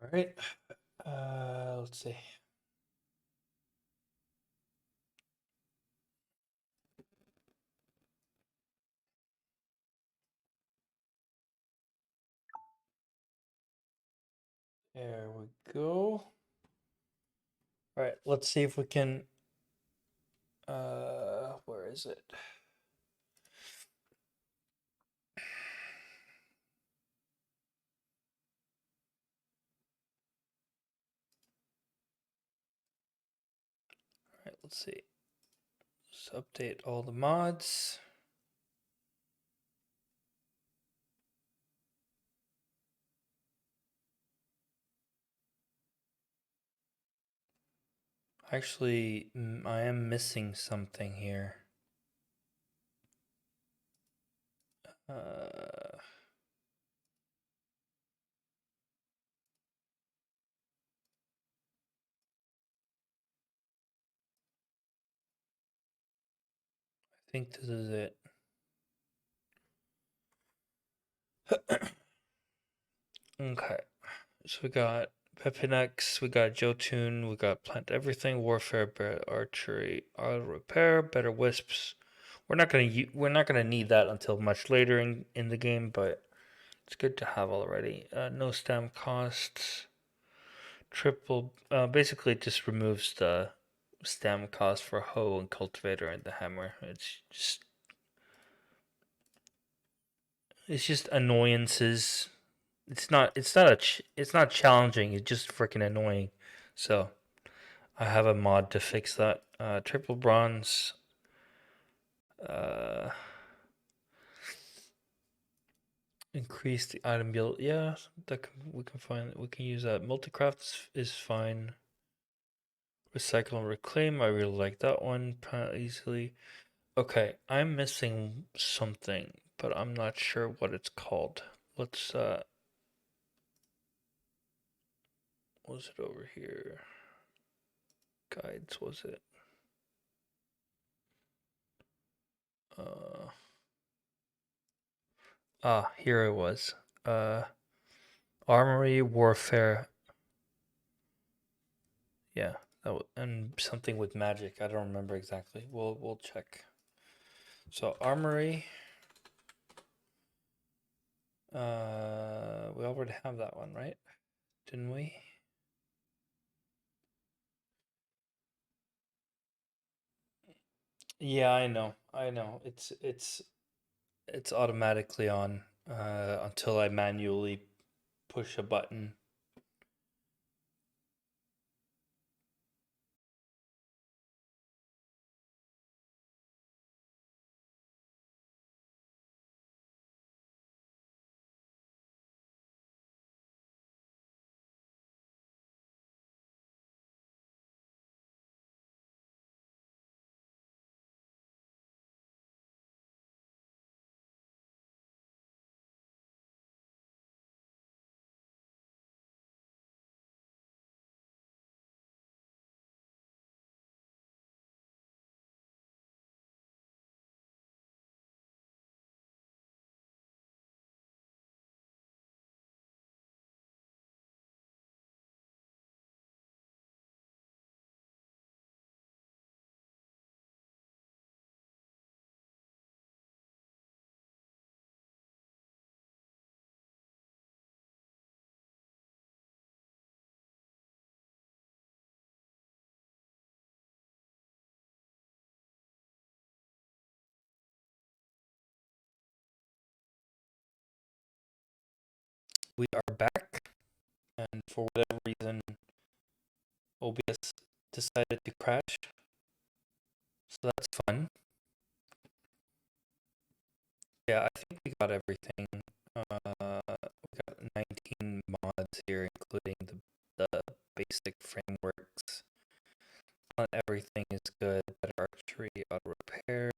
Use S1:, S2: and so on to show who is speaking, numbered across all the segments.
S1: All right. Let's see. There we go. All right. Let's see if we can. Where is it? All right. Let's see. Let's update all the mods. Actually, I am missing something here. Uh, I think this is it. Okay. So we got Pepinex, we got Jotun, we got Plant Everything, Warfare, Archery, Auto Repair, Better Wisps. We're not gonna need that until much later in the game, but it's good to have already. No stam costs. Triple. Basically, it just removes the stam cost for hoe and cultivator and the hammer. It's just annoyances. It's not challenging. It's just freaking annoying. So I have a mod to fix that. Triple bronze. Uh, Increase the item build. Yeah, we can use that. Multicraft is fine. Recycle and reclaim. I really like that one. Easily. Okay, I'm missing something, but I'm not sure what it's called. Let's was it over here? Guides, was it? Uh Here it was. Uh Armory Warfare. Yeah, and something with magic. I don't remember exactly. We'll check. So Armory. We already have that one, right? Didn't we? Yeah, I know. I know. It's automatically on until I manually push a button. We are back, and for whatever reason, OBS decided to crash. So that's fun. Yeah, I think we got everything. We got 19 mods here, including the basic frameworks. Not everything is good. Better archery, auto repair.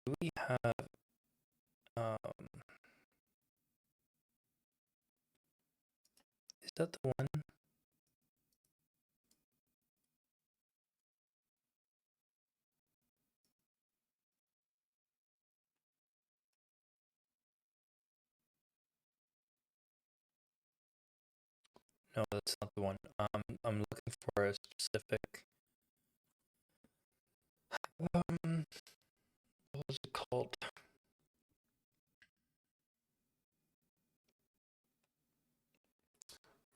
S1: Do we have is that the one? No, that's not the one. I'm looking for a specific. Um, what was it called?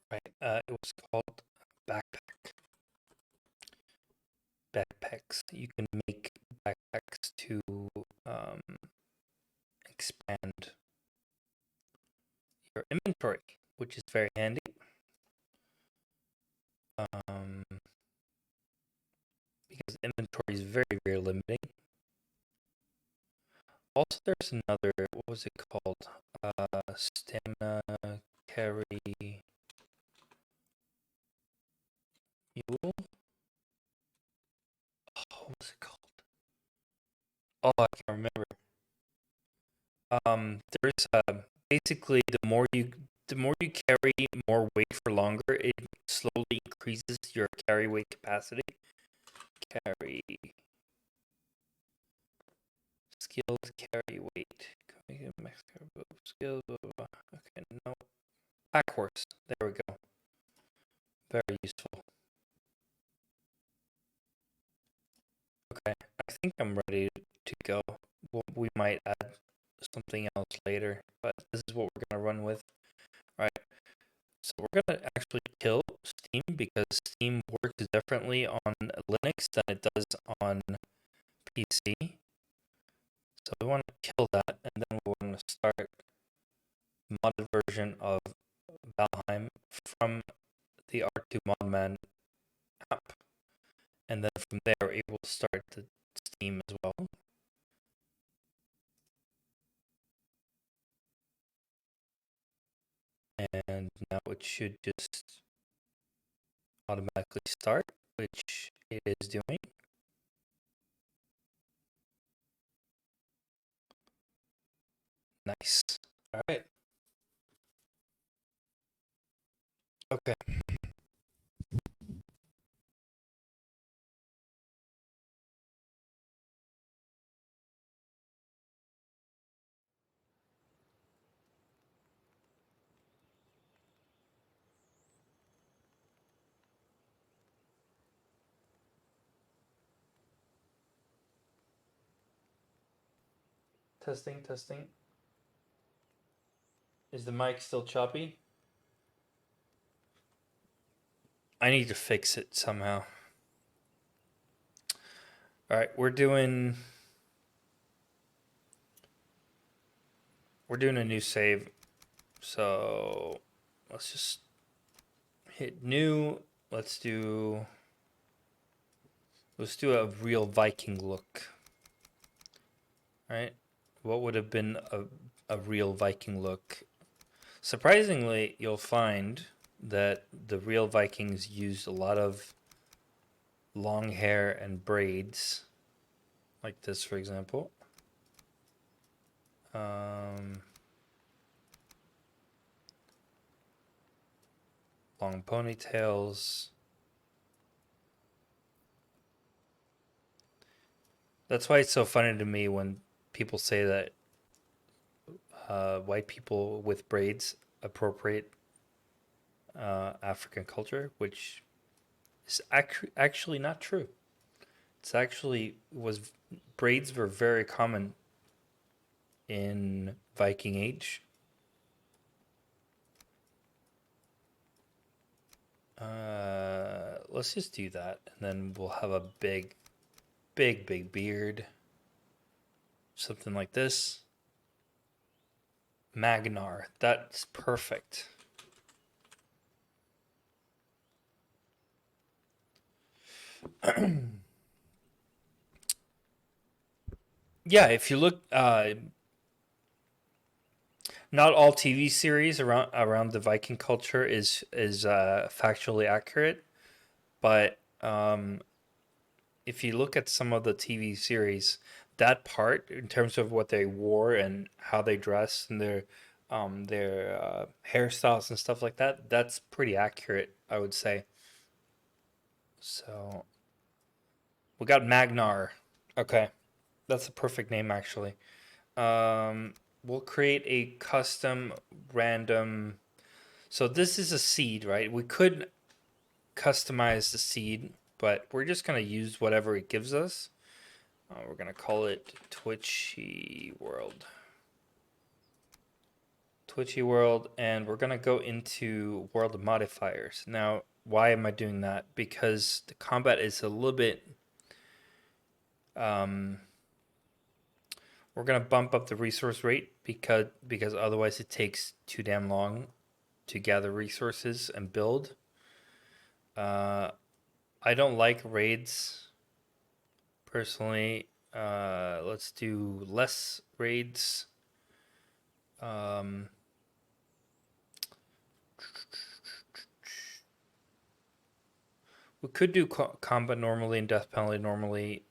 S1: Right. It was called backpack. Backpacks. You can make backpacks to um, expand your inventory, which is very handy. Um, because inventory is very, very limiting. Also, there's another, what was it called? Stamina carry mule? Oh, what was it called? Oh, I can't remember. There's basically the more you carry more weight for longer, it slowly increases your carry weight capacity. Carry skilled carry weight. Skills. Okay, no. Pack horse. There we go. Very useful. Okay, I think I'm ready to go. We might add something else later, but this is what we're gonna run with. All right, so we're gonna actually kill Steam because Steam works differently on Linux than it does on PC. So we want to kill that, and then we want to start the modded version of Valheim from the R2 Modman app, and then from there we're able to start the Steam as well. And now it should just automatically start, which it is doing. Nice. All right. Okay. Testing, testing. Is the mic still choppy? I need to fix it somehow. All right, we're doing a new save. So let's just hit new. Let's do a real Viking look. All right. What would have been a real Viking look? Surprisingly, you'll find that the real Vikings used a lot of long hair and braids, like this, for example. Long ponytails. That's why it's so funny to me when people say that white people with braids appropriate African culture, which is actually not true. It's actually was braids were very common in Viking Age. Let's just do that, and then we'll have a big, big, big beard, something like this. Magnar, that's perfect. Yeah, if you look, not all TV series around the Viking culture is factually accurate, but if you look at some of the TV series, that part in terms of what they wore and how they dress and their hairstyles and stuff like that, that's pretty accurate, I would say. So we got Magnar. Okay, that's a perfect name actually. Um, we'll create a custom random So this is a seed, right? We could customize the seed, but we're just gonna use whatever it gives us. We're gonna call it Twitchy World. Twitchy World, and we're gonna go into World Modifiers. Now, why am I doing that? Because the combat is a little bit. Um, we're gonna bump up the resource rate because otherwise it takes too damn long to gather resources and build. Uh, I don't like raids personally. Let's do less raids. Um, we could do combat normally and death penalty normally.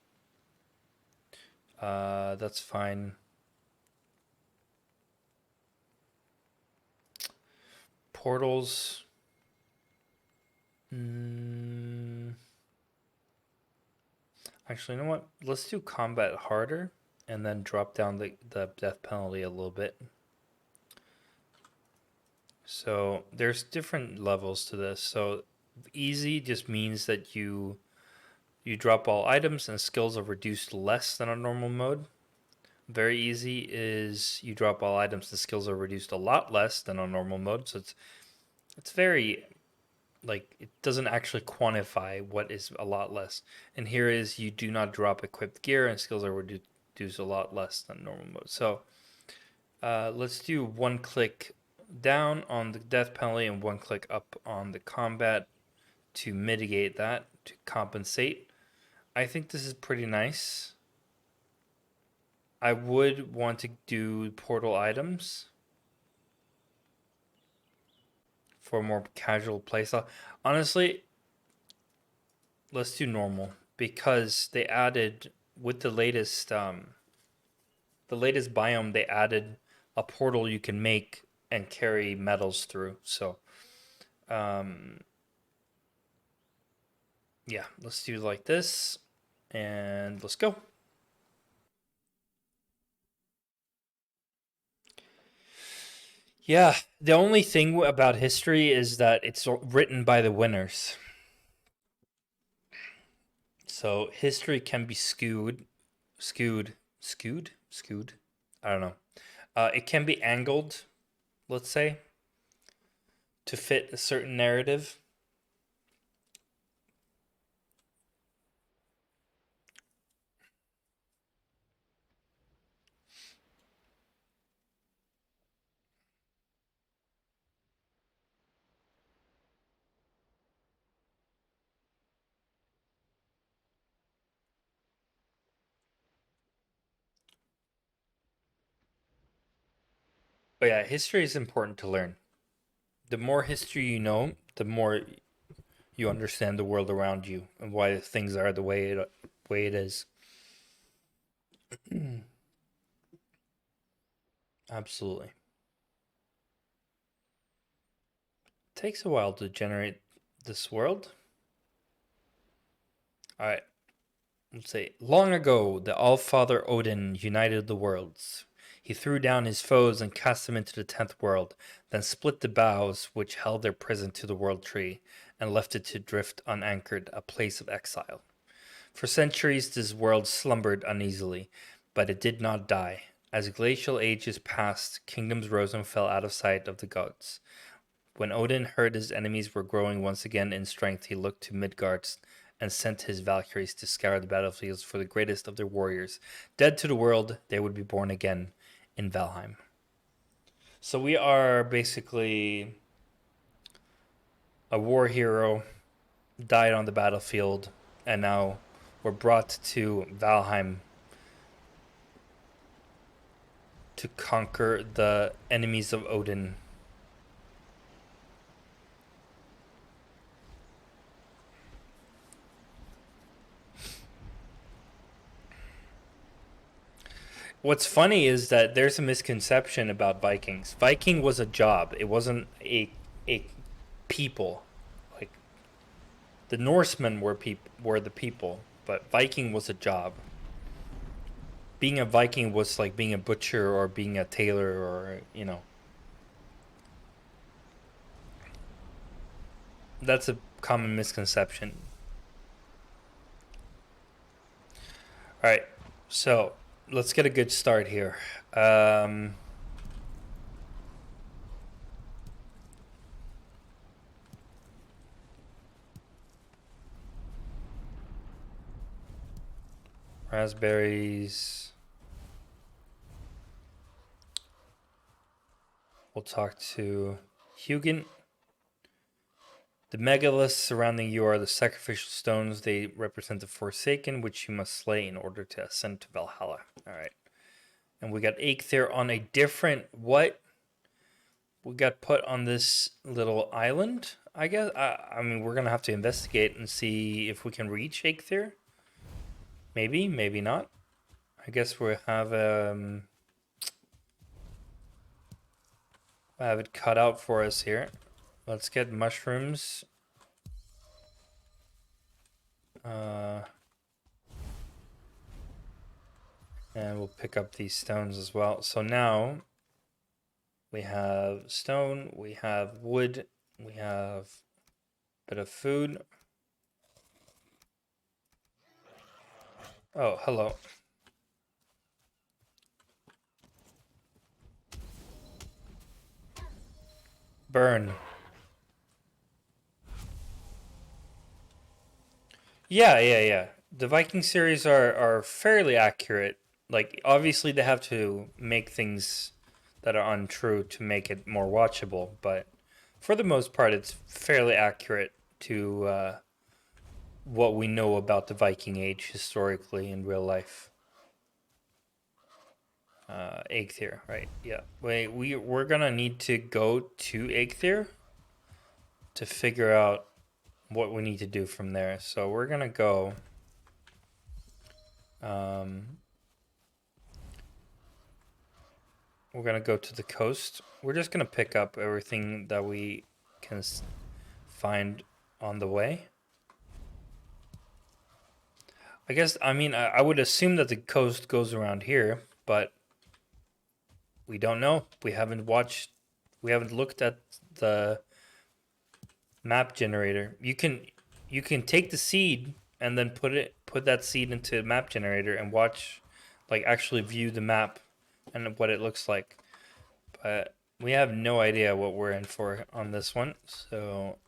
S1: That's fine. Portals. Mm, actually, you know what? Let's do combat harder and then drop down the death penalty a little bit. So there's different levels to this. So easy just means that you drop all items and skills are reduced less than a normal mode. Very easy is you drop all items and skills are reduced a lot less than on normal mode. So it's very like it doesn't actually quantify what is a lot less. And here is you do not drop equipped gear and skills are reduced a lot less than normal mode. So let's do one click down on the death penalty and one click up on the combat to mitigate that, to compensate. I think this is pretty nice. I would want to do portal items for a more casual playstyle. Honestly, let's do normal because they added with the latest biome they added a portal you can make and carry metals through. So um, yeah, let's do like this and let's go. Yeah, the only thing about history is that it's written by the winners. So history can be skewed. I don't know. It can be angled, let's say, to fit a certain narrative. But yeah, history is important to learn. The more history you know, the more you understand the world around you and why things are the way it is. Absolutely. It takes a while to generate this world. All right. Let's say, long ago, the All-Father Odin united the worlds. He threw down his foes and cast them into the 10th world, then split the boughs which held their prison to the world tree, and left it to drift unanchored, a place of exile. For centuries, this world slumbered uneasily, but it did not die. As glacial ages passed, kingdoms rose and fell out of sight of the gods. When Odin heard his enemies were growing once again in strength, he looked to Midgard and sent his Valkyries to scour the battlefields for the greatest of their warriors. Dead to the world, they would be born again in Valheim. So we are basically a war hero, died on the battlefield, and now we're brought to Valheim to conquer the enemies of Odin. What's funny is that there's a misconception about Vikings. Viking was a job. It wasn't a people. Like the Norsemen were the people, but Viking was a job. Being a Viking was like being a butcher or being a tailor or. That's a common misconception. All right, so let's get a good start here. Um, Raspberries. We'll talk to Hugin. The megaliths surrounding you are the sacrificial stones. They represent the Forsaken, which you must slay in order to ascend to Valhalla. All right. And we got Eikthyr on a different what? We got put on this little island, I guess. I mean, we're gonna have to investigate and see if we can reach Eikthyr. Maybe, maybe not. I guess we have it cut out for us here. Let's get mushrooms. Uh, and we'll pick up these stones as well. So now we have stone, we have wood, we have a bit of food. Oh, hello. Burn. Yeah, yeah, yeah. The Viking series are fairly accurate. Like obviously they have to make things that are untrue to make it more watchable, but for the most part it's fairly accurate to what we know about the Viking Age historically in real life. Eikthyr, right? Yeah. We're gonna need to go to Eikthyr to figure out what we need to do from there. So we're gonna go. Um, we're gonna go to the coast. We're just gonna pick up everything that we can find on the way. I guess I mean I would assume that the coast goes around here, but we don't know. We haven't watched. We haven't looked at the map generator. You can take the seed and then put that seed into the map generator and watch, like actually view the map and what it looks like. But we have no idea what we're in for on this one, so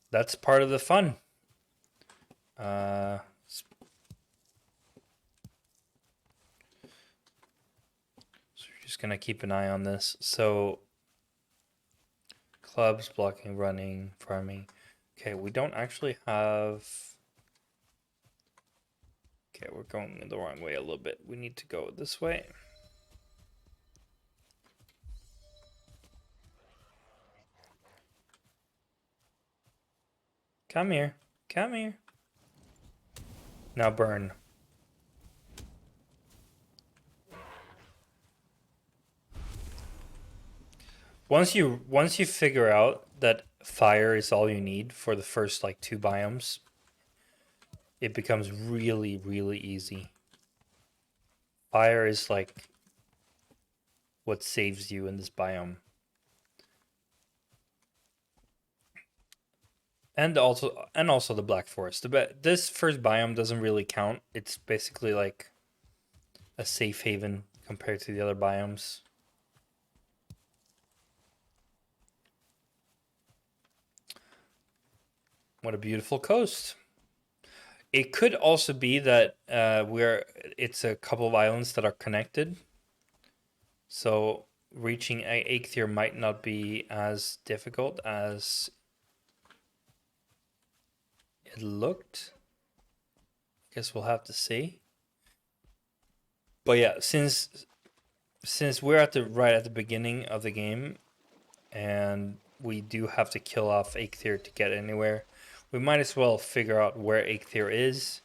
S1: that's part of the fun. So we're just gonna keep an eye on this. So clubs, blocking, running, farming. Okay, we don't actually have. Okay, we're going the wrong way a little bit. We need to go this way. Come here. Come here. Now burn. Once you figure out that fire is all you need for the first like two biomes, it becomes really, really easy. Fire is like what saves you in this biome. And also the Black Forest. This first biome doesn't really count. It's basically like a safe haven compared to the other biomes. What a beautiful coast. It could also be that it's a couple of islands that are connected. So reaching Eikthyr might not be as difficult as it looked. I guess we'll have to see. But yeah, since we're right at the beginning of the game, and we do have to kill off Eikthyr to get anywhere, we might as well figure out where Eikthyr is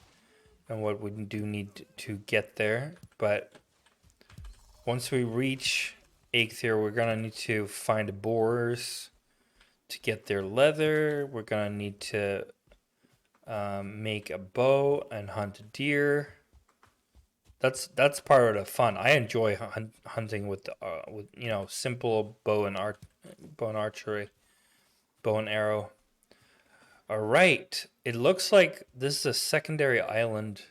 S1: and what we do need to get there. But once we reach Eikthyr, we're gonna need to find boars to get their leather. We're gonna need to make a bow and hunt deer. That's part of the fun. I enjoy hunting with simple bow and archery, bow and arrow. All right, it looks like this is a secondary island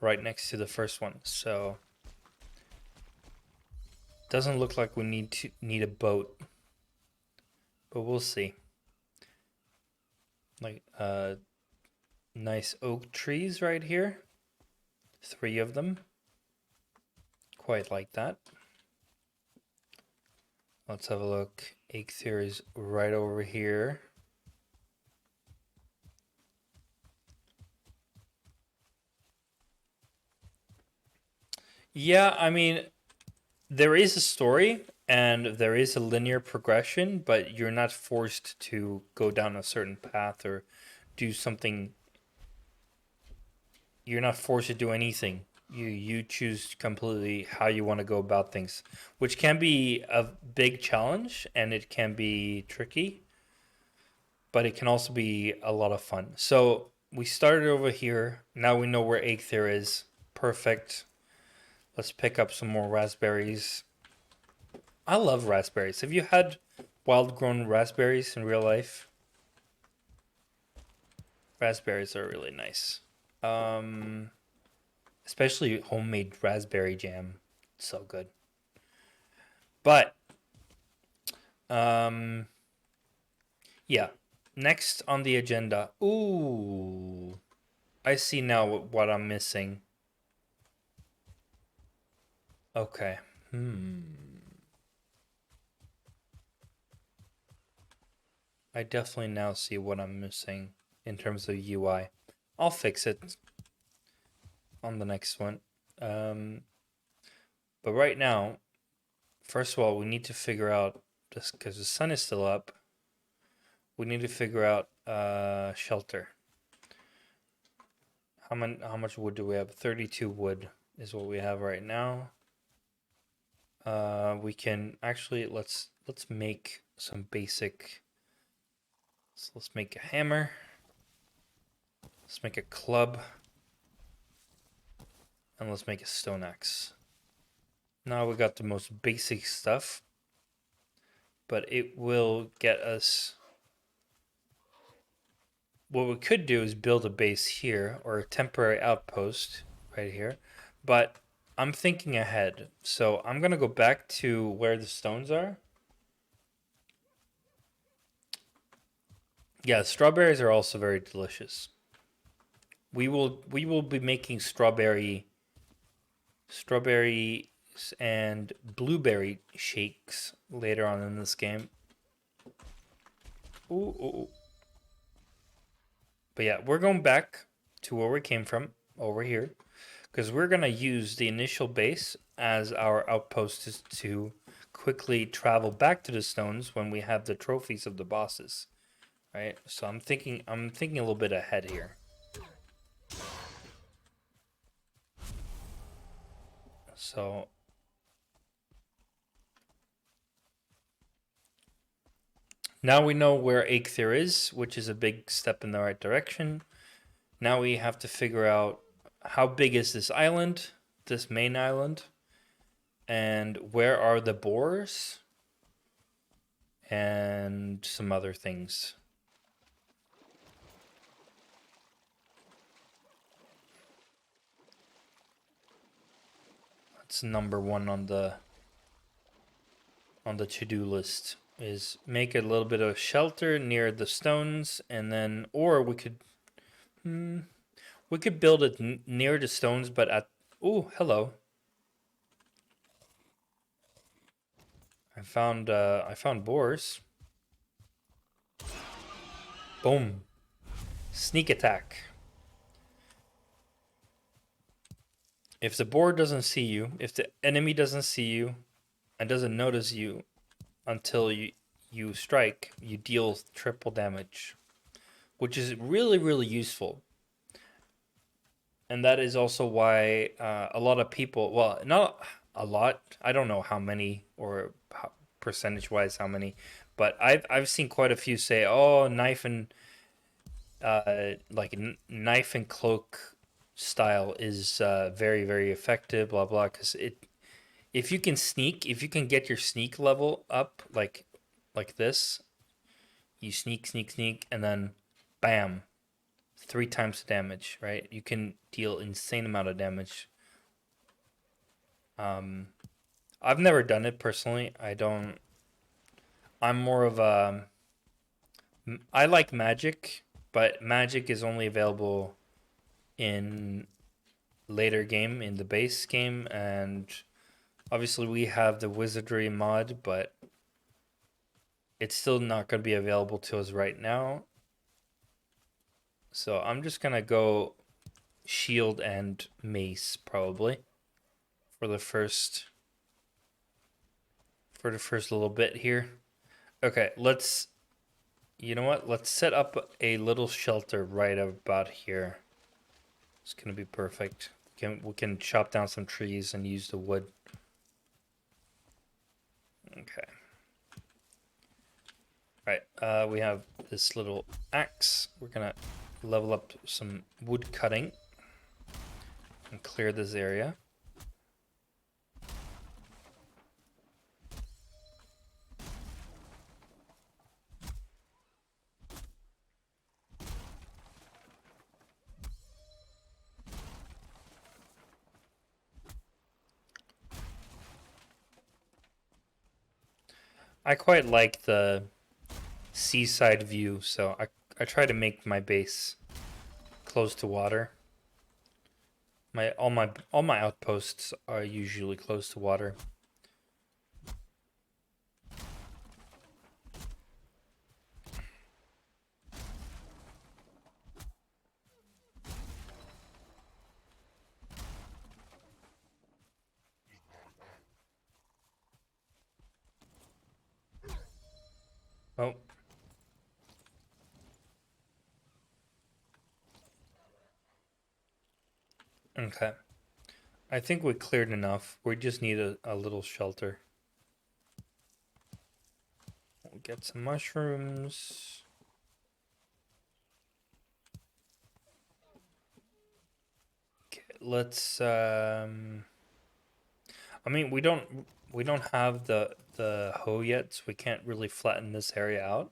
S1: right next to the first one, so doesn't look like we need a boat, but we'll see. Like nice oak trees right here, 3 of them. Quite like that. Let's have a look. Eikthyr is right over here. Yeah, I mean, there is a story and there is a linear progression, but you're not forced to go down a certain path or do something. You're not forced to do anything. You choose completely how you want to go about things, which can be a big challenge and it can be tricky, but it can also be a lot of fun. So we started over here. Now we know where Eikthyr is. Perfect. Let's pick up some more raspberries. I love raspberries. Have you had wild grown raspberries in real life? Raspberries are really nice. Um, Especially homemade raspberry jam. It's so good. But um, yeah. Next on the agenda. Ooh, I see now what I'm missing. Okay. I definitely now see what I'm missing in terms of UI. I'll fix it on the next one. Um, but right now, first of all, we need to figure out, just because the sun is still up, we need to figure out shelter. How much wood do we have? 32 wood is what we have right now. We can actually let's make some basic. So let's make a hammer. Let's make a club. And let's make a stone axe. Now we got the most basic stuff, but it will get us. What we could do is build a base here or a temporary outpost right here, but I'm thinking ahead. So I'm gonna go back to where the stones are. Yeah, strawberries are also very delicious. We will be making strawberries and blueberry shakes later on in this game. Ooh, ooh, ooh. But yeah, we're going back to where we came from over here because we're going to use the initial base as our outpost to quickly travel back to the stones when we have the trophies of the bosses, right? So I'm thinking a little bit ahead here. So now we know where Eikthyr is, which is a big step in the right direction. Now we have to figure out how big is this island, this main island, and where are the boars and some other things. That's number one on the to-do list is make a little bit of shelter near the stones, and then or we could build it near the stones, but at oh hello, I found boars. Boom, sneak attack. If the boar doesn't see you, if the enemy doesn't see you and doesn't notice you until you strike, you deal triple damage, which is really useful. And that is also why a lot of people, well, not a lot, I don't know how many or percentage wise how many, but I've seen quite a few say, oh, knife and knife and cloak style is very very effective. Blah blah. Because it if you can get your sneak level up like this, you sneak sneak sneak, and then bam, three times the damage. Right, you can deal insane amount of damage. Um, I've never done it personally. I don't. I'm more of a. I like magic, but magic is only available in later game in the base game, and obviously we have the wizardry mod, but it's still not going to be available to us right now. So I'm just gonna go shield and mace probably for the first little bit here. Okay, let's you know what? Let's set up a little shelter right about here. It's gonna be perfect. We can chop down some trees and use the wood. Okay. Right. We have this little axe. We're gonna level up some wood cutting and clear this area. I quite like the seaside view, so I try to make my base close to water. All my outposts are usually close to water. Oh, okay. I think we cleared enough. We just need a little shelter. We'll get some mushrooms. Okay, let's I mean, we don't have the hoe yet, so we can't really flatten this area out.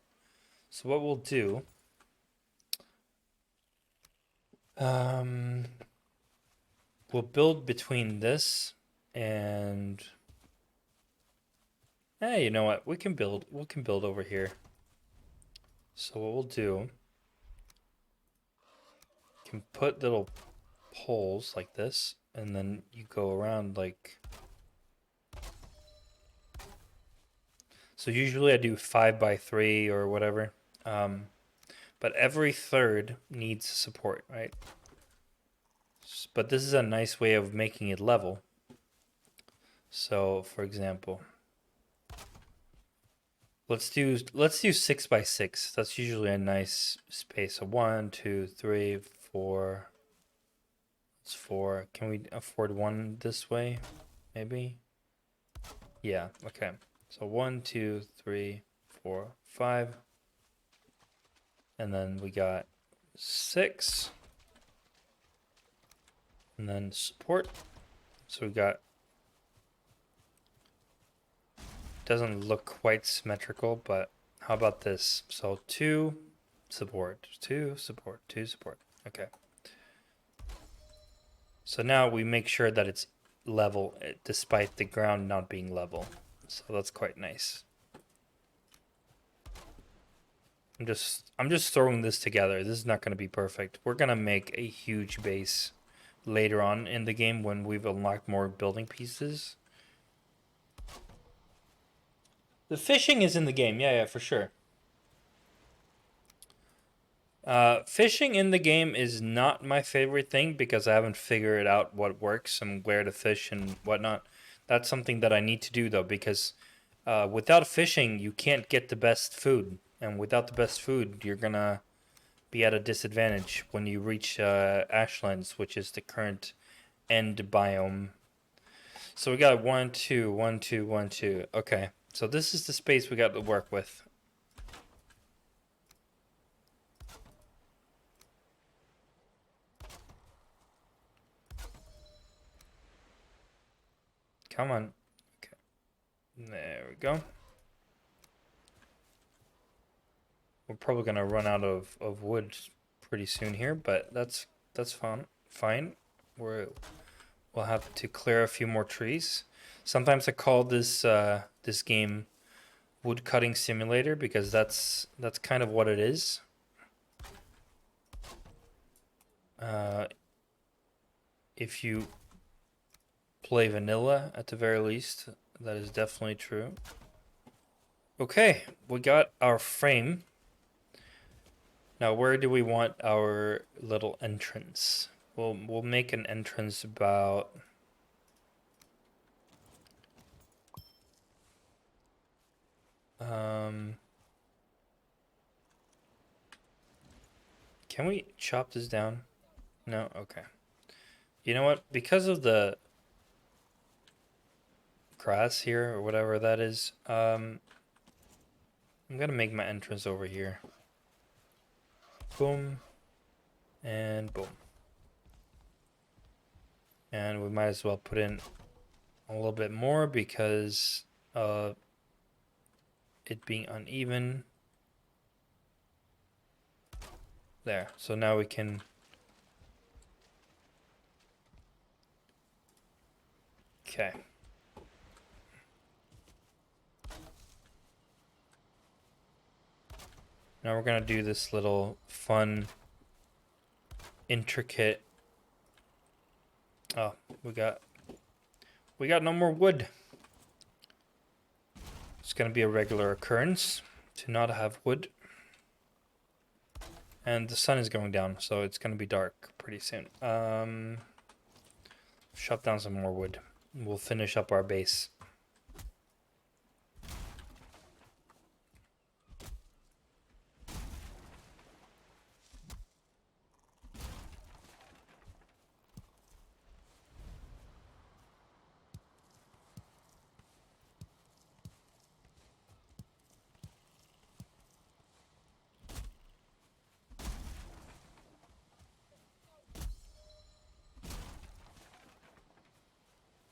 S1: So what we'll do, um, we'll build between this and, hey, you know what? We can build over here. So what we'll do, can put little poles like this, and then you go around like. So usually I do 5 by 3 or whatever. Um, but every third needs support, right? But this is a nice way of making it level. So, for example, let's do 6 by 6. That's usually a nice space. So 1, 2, 3, 4. It's 4. Can we afford one this way? Maybe. Yeah. Okay. So 1, 2, 3, 4, 5, and then we got 6, and then support. So we got. Doesn't look quite symmetrical, but how about this? So 2 support, 2 support, 2 support. Okay. So now we make sure that it's level despite the ground not being level. So that's quite nice. I'm just throwing this together. This is not going to be perfect. We're going to make a huge base later on in the game when we've unlocked more building pieces. The fishing is in the game. Yeah, for sure. Fishing in the game is not my favorite thing because I haven't figured out what works and where to fish and whatnot. That's something that I need to do though, because without fishing, you can't get the best food, and without the best food, you're gonna be at a disadvantage when you reach Ashlands, which is the current end biome. So we got 1, 2, 1, 2, 1, 2. Okay, so this is the space we got to work with. Come on. Okay. There we go. We're probably gonna run out of wood pretty soon here, but that's fine. Fine. We'll have to clear a few more trees. Sometimes I call this game wood cutting simulator because that's kind of what it is. If you play vanilla at the very least, that is definitely true. Okay, we got our frame. Now, where do we want our little entrance? We'll make an entrance about can we chop this down? No? Okay. You know what? Because of the grass here or whatever that is, I'm gonna make my entrance over here. Boom. And boom. And we might as well put in a little bit more because it being uneven. There. So now we can okay. Now we're gonna do this little fun, intricate. Oh, we got no more wood. It's gonna be a regular occurrence to not have wood. And the sun is going down, so it's gonna be dark pretty soon. Chop down some more wood. We'll finish up our base.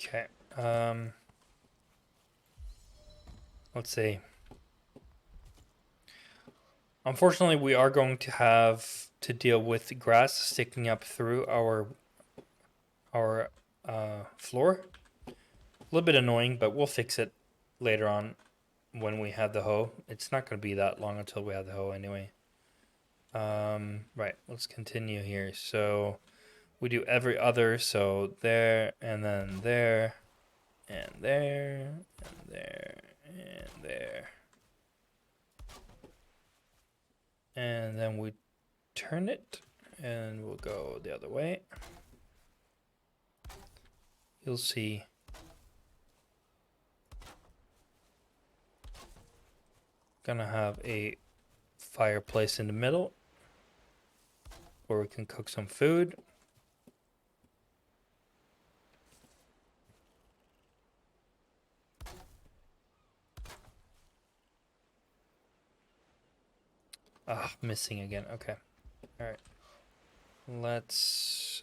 S1: Okay. Let's see. Unfortunately, we are going to have to deal with grass sticking up through our floor. A little bit annoying, but we'll fix it later on when we have the hoe. It's not going to be that long until we have the hoe anyway. Right, let's continue here. So we do every other, so there, and then there, and there, and there, and there. And then we turn it, and we'll go the other way. You'll see. Gonna have a fireplace in the middle where we can cook some food. Ah, missing again. Okay. All right. Let's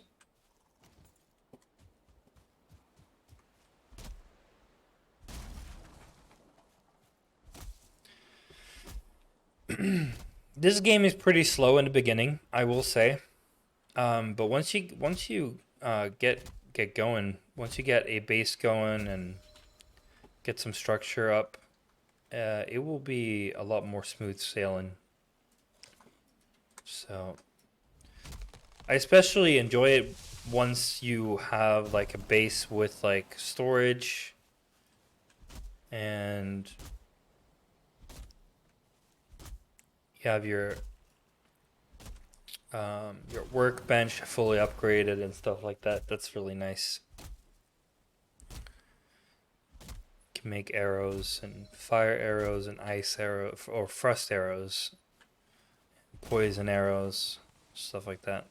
S1: this game is pretty slow in the beginning, I will say. But once you get going, once you get a base going and get some structure up, it will be a lot more smooth sailing. So I especially enjoy it once you have like a base with like storage and you have your workbench fully upgraded and stuff like that. That's really nice. You can make arrows and fire arrows and ice arrows or frost arrows, poison arrows, stuff like that.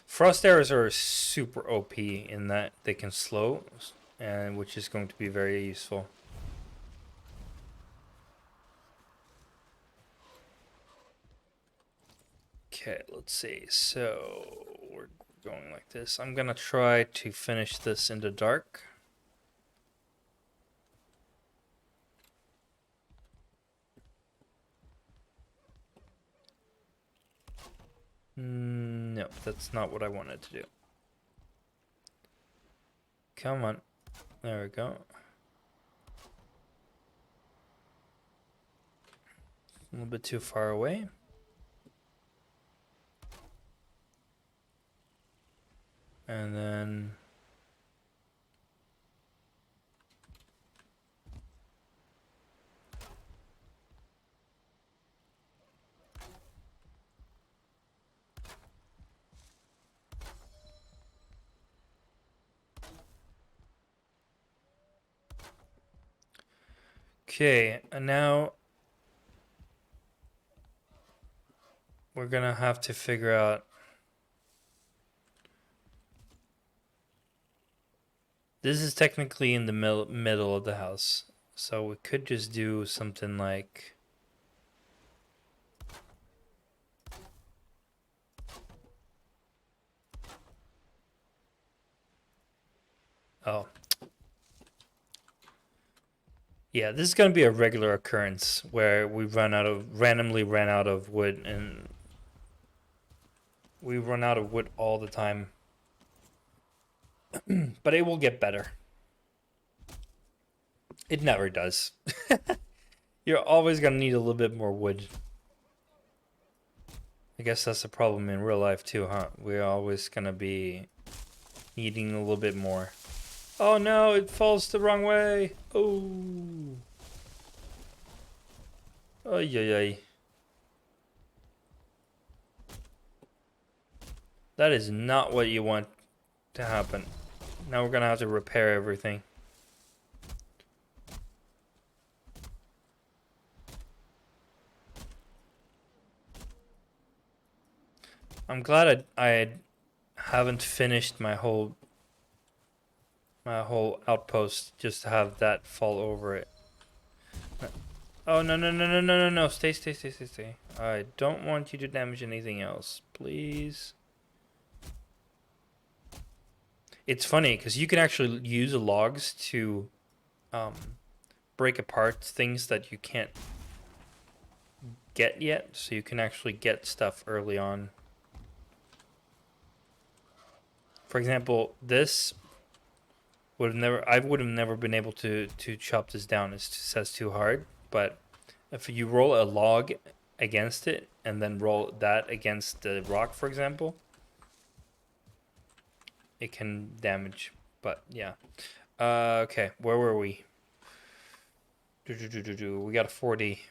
S1: Frost arrows are super OP in that they can slow, and which is going to be very useful. Okay, let's see. So we're going like this. I'm gonna try to finish this in the dark. No, that's not what I wanted to do. Come on. There we go. A little bit too far away. And then okay, and now we're gonna have to figure out. This is technically in the middle of the house, so we could just do something like. Oh. Yeah, this is gonna be a regular occurrence where we randomly ran out of wood, and we run out of wood all the time. But it will get better. It never does. You're always gonna need a little bit more wood. I guess that's the problem in real life too, huh? We're always gonna be needing a little bit more. Oh no, it falls the wrong way. Oh. Ay, ay, ay. That is not what you want to happen. Now we're gonna have to repair everything. I'm glad I haven't finished my whole outpost just to have that fall over it. Oh no no no no no no no! Stay stay stay stay stay! I don't want you to damage anything else, please. It's funny because you can actually use logs to break apart things that you can't get yet, so you can actually get stuff early on. For example, this I would have never been able to chop this down. It says too hard. But if you roll a log against it and then roll that against the rock, for example, it can damage. But yeah. Okay, where were we? We got a 40.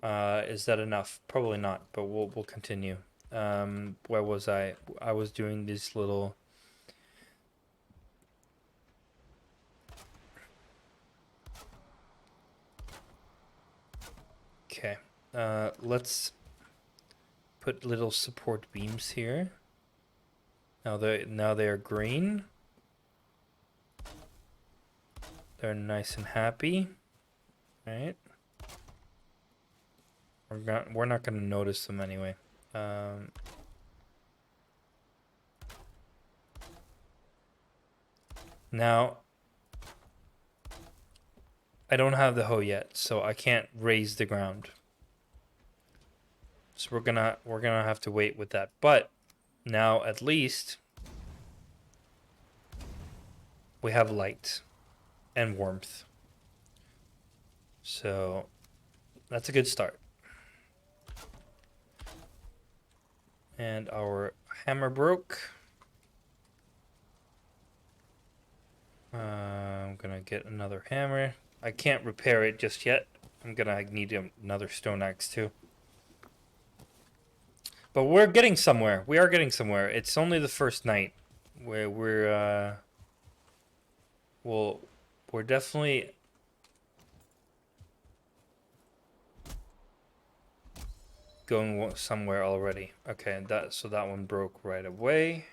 S1: Is that enough? Probably not, but we'll continue. Where was I? I was doing this little. Okay. Let's put little support beams here. Now they are green. They're nice and happy, right? We're not gonna notice them anyway. Now I don't have the hoe yet, so I can't raise the ground. So we're gonna have to wait with that. But now at least we have light and warmth. So that's a good start. And our hammer broke. I'm gonna get another hammer. I can't repair it just yet. I'm gonna need another stone axe too. But we're getting somewhere. We are getting somewhere. It's only the first night. We're definitely going somewhere already. Okay, so that one broke right away.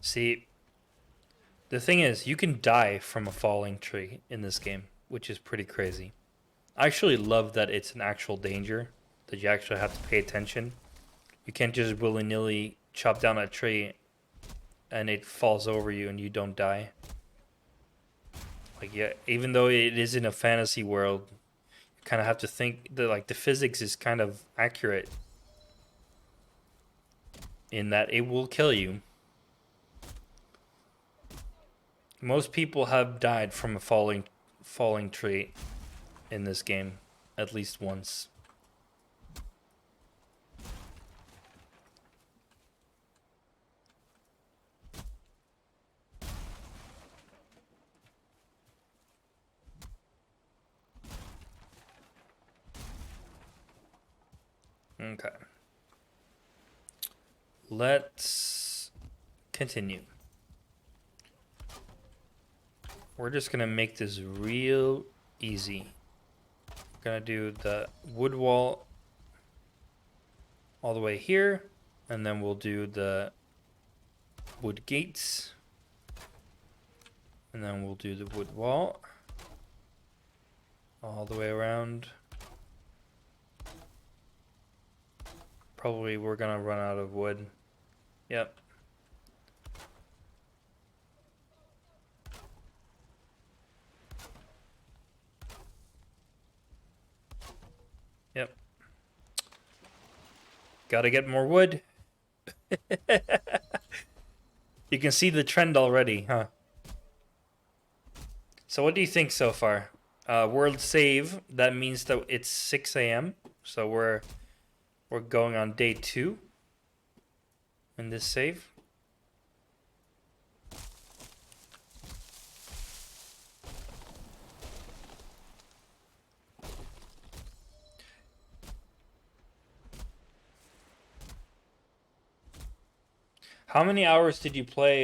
S1: See, the thing is, you can die from a falling tree in this game, which is pretty crazy. I actually love that it's an actual danger, that you actually have to pay attention. You can't just willy nilly chop down a tree and it falls over you and you don't die. Like, yeah, even though it is in a fantasy world, you kind of have to think that, like, the physics is kind of accurate in that it will kill you. Most people have died from a falling tree in this game at least once. Okay. Let's continue. We're just gonna make this real easy. We're gonna do the wood wall all the way here, and then we'll do the wood gates, and then we'll do the wood wall all the way around. Probably we're gonna run out of wood. Yep. Yep. Gotta get more wood. You can see the trend already, huh? So what do you think so far? World save, that means that it's 6 a.m. So we're going on day 2 in this save. How many hours did you play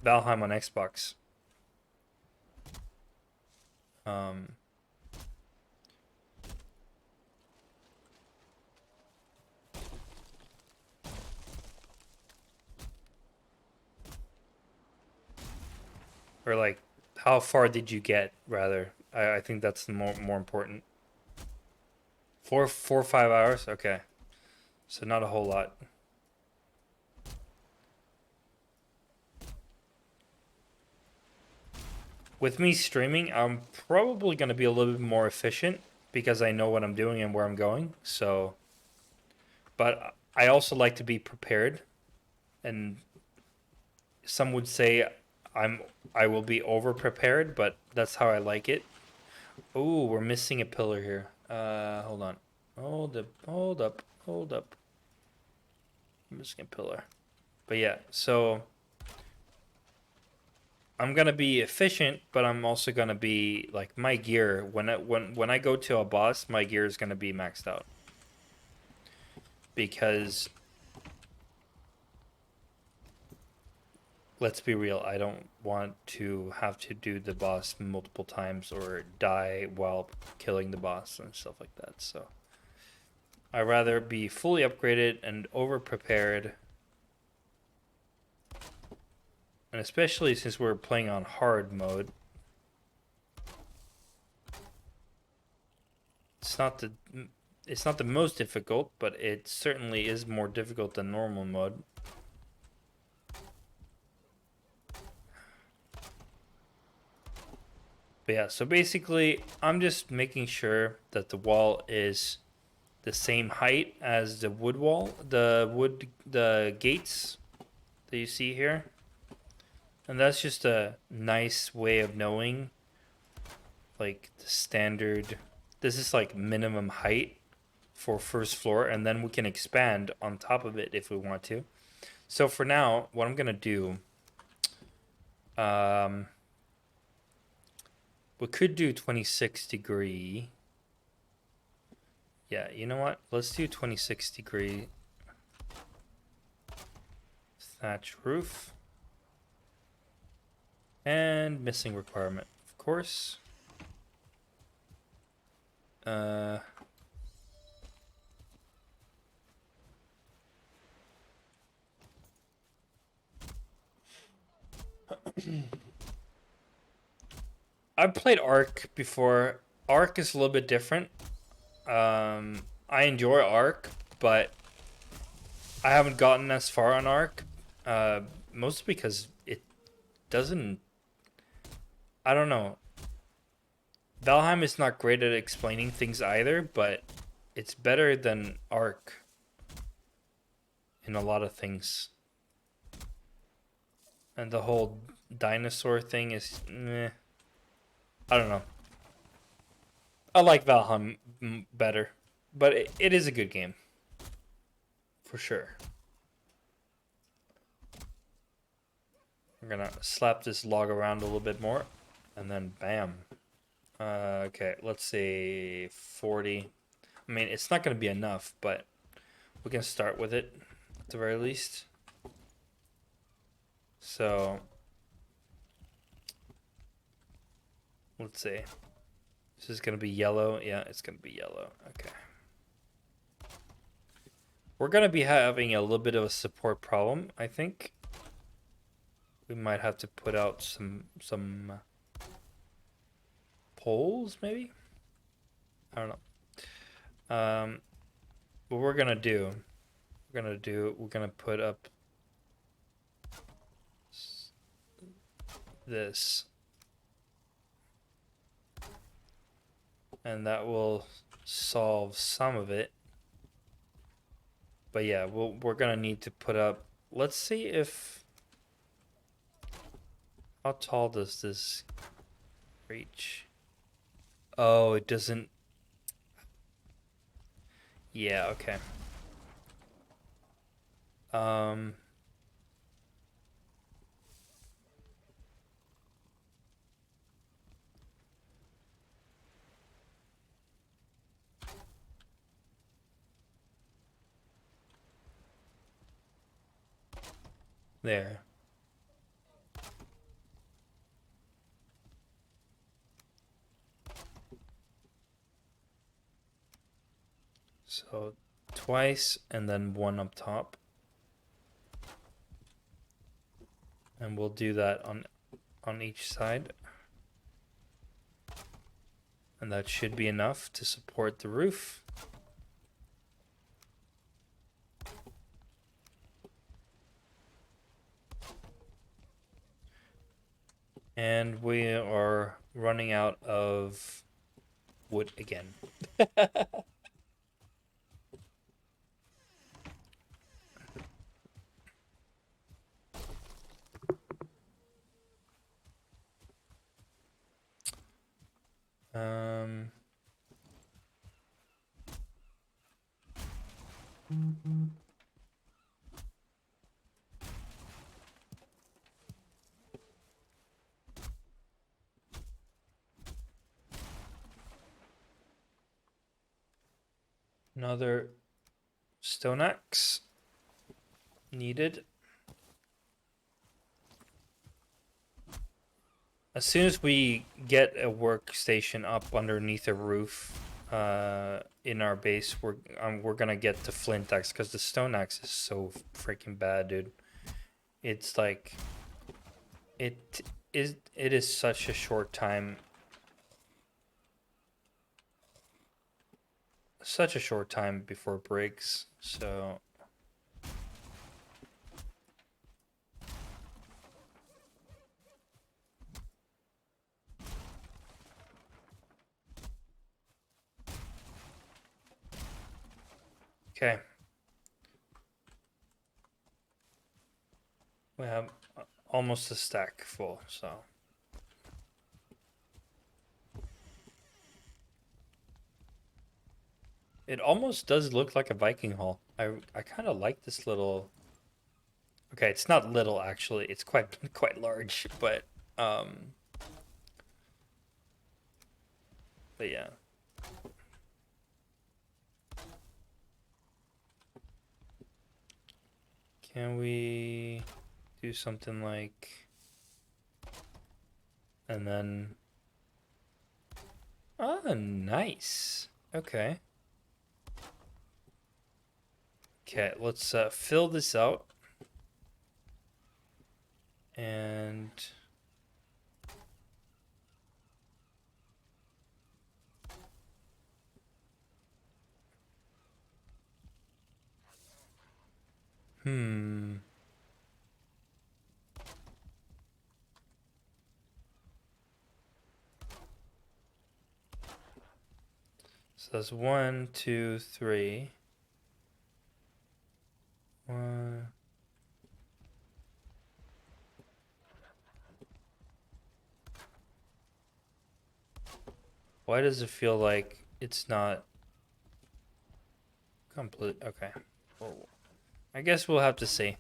S1: Valheim on Xbox? Um, or like, how far did you get? Rather, I think that's the more important. 4 or 5 hours. Okay, so not a whole lot. With me streaming, I'm probably going to be a little bit more efficient because I know what I'm doing and where I'm going. So, but I also like to be prepared, and some would say I will be over prepared, but that's how I like it. Oh, we're missing a pillar here. Hold on. Hold up. I'm missing a pillar. But yeah, so I'm gonna be efficient, but I'm also gonna be like my gear. When I go to a boss, my gear is gonna be maxed out because let's be real, I don't want to have to do the boss multiple times or die while killing the boss and stuff like that. So I'd rather be fully upgraded and over prepared. And especially since we're playing on hard mode, it's not the most difficult, but it certainly is more difficult than normal mode. But yeah, so basically, I'm just making sure that the wall is the same height as the wood wall, the gates that you see here. And that's just a nice way of knowing, like, the standard. This is like minimum height for first floor, and then we can expand on top of it if we want to. So for now, what I'm gonna do, um, we could do 26 degree. Yeah, you know what? Let's do 26 degree thatch roof. And missing requirement, of course. Uh, I've played Ark before. Ark is a little bit different. I enjoy Ark, but I haven't gotten as far on Ark. Uh, Mostly because it doesn't. I don't know. Valheim is not great at explaining things either, but it's better than Ark in a lot of things. And the whole dinosaur thing is, meh. I don't know. I like Valheim better, but it is a good game for sure. We're gonna slap this log around a little bit more, and then bam. Okay, let's say 40. I mean, it's not gonna be enough, but we can start with it at the very least. So let's see. This is gonna be yellow. Yeah, it's gonna be yellow. Okay. We're gonna be having a little bit of a support problem, I think. We might have to put out some poles, maybe. I don't know. What we're gonna do? We're gonna put up this, and that will solve some of it. But yeah, we're gonna need to put up. Let's see if how tall does this reach? Oh, it doesn't. Yeah, okay. Um, there. So twice and then one up top. And we'll do that on each side. And that should be enough to support the roof. And we are running out of wood again. Um, Another stone axe needed. As soon as we get a workstation up underneath a roof in our base, we're gonna get the flint axe because the stone axe is so freaking bad, dude. It's like it is such a short time, before it breaks. So okay, we have almost a stack full. So it almost does look like a Viking hall. I kind of like this little. Okay, it's not little actually. It's quite large, um but yeah. Can we do something like and then oh, nice. Okay. Okay, let's fill this out. And Hmm. So that's 1, 2, 3. One. Why does it feel like it's not complete? Okay. Well, I guess we'll have to see.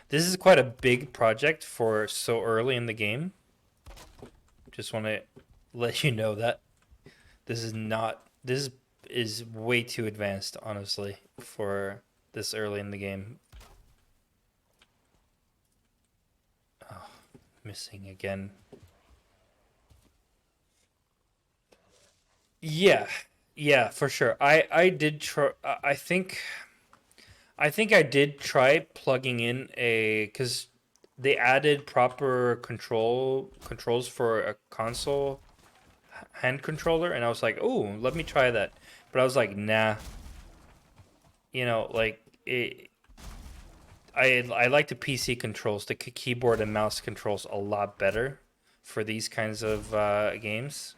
S1: This is quite a big project for so early in the game. Just want to let you know that this is not. This is way too advanced, honestly, for this early in the game. Oh, missing again. Yeah, yeah, for sure. I did try. I think I did try plugging in a because they added proper controls for a console hand controller, and I was like, oh, let me try that. But I was like, nah, like it. I like the PC controls, the keyboard and mouse controls a lot better for these kinds of games.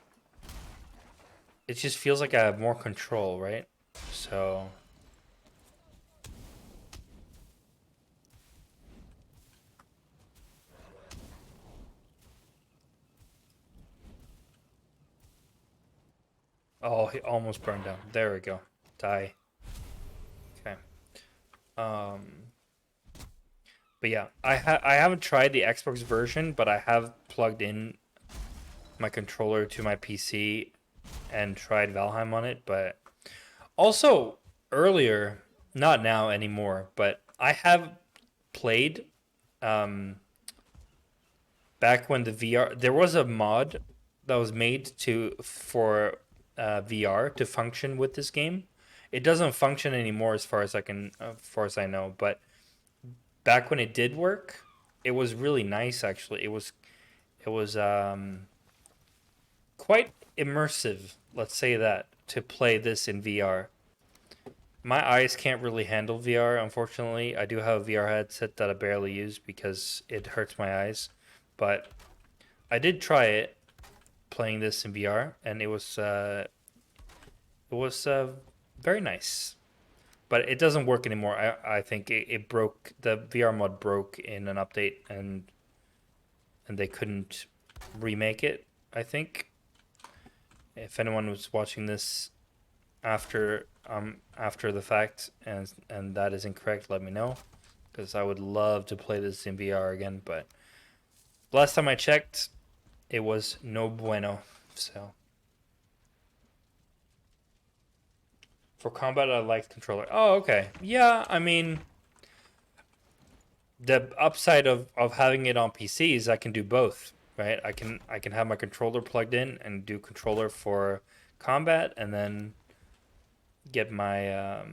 S1: It just feels like I have more control, right? So, oh, he almost burned down. There we go. Die. Okay. Um, but yeah, I haven't tried the Xbox version, but I have plugged in my controller to my PC and tried Valheim on it. But also earlier, not now anymore, but I have played um, back when the VR there was a mod that was made to for VR to function with this game. It doesn't function anymore as far as I know, but back when it did work, it was really nice actually. It was quite immersive, let's say that, to play this in VR. My eyes can't really handle VR, unfortunately. I do have a VR headset that I barely use because it hurts my eyes, but I did try it playing this in VR, and it was very nice. But it doesn't work anymore. I think it broke. The VR mod broke in an update, and they couldn't remake it. I think if anyone was watching this after the fact and that is incorrect, let me know because I would love to play this in VR again. But last time I checked, it was no bueno. So for combat, I like controller. Oh, okay. Yeah, I mean, the upside of having it on PC is I can do both, right? I can have my controller plugged in and do controller for combat, and then get my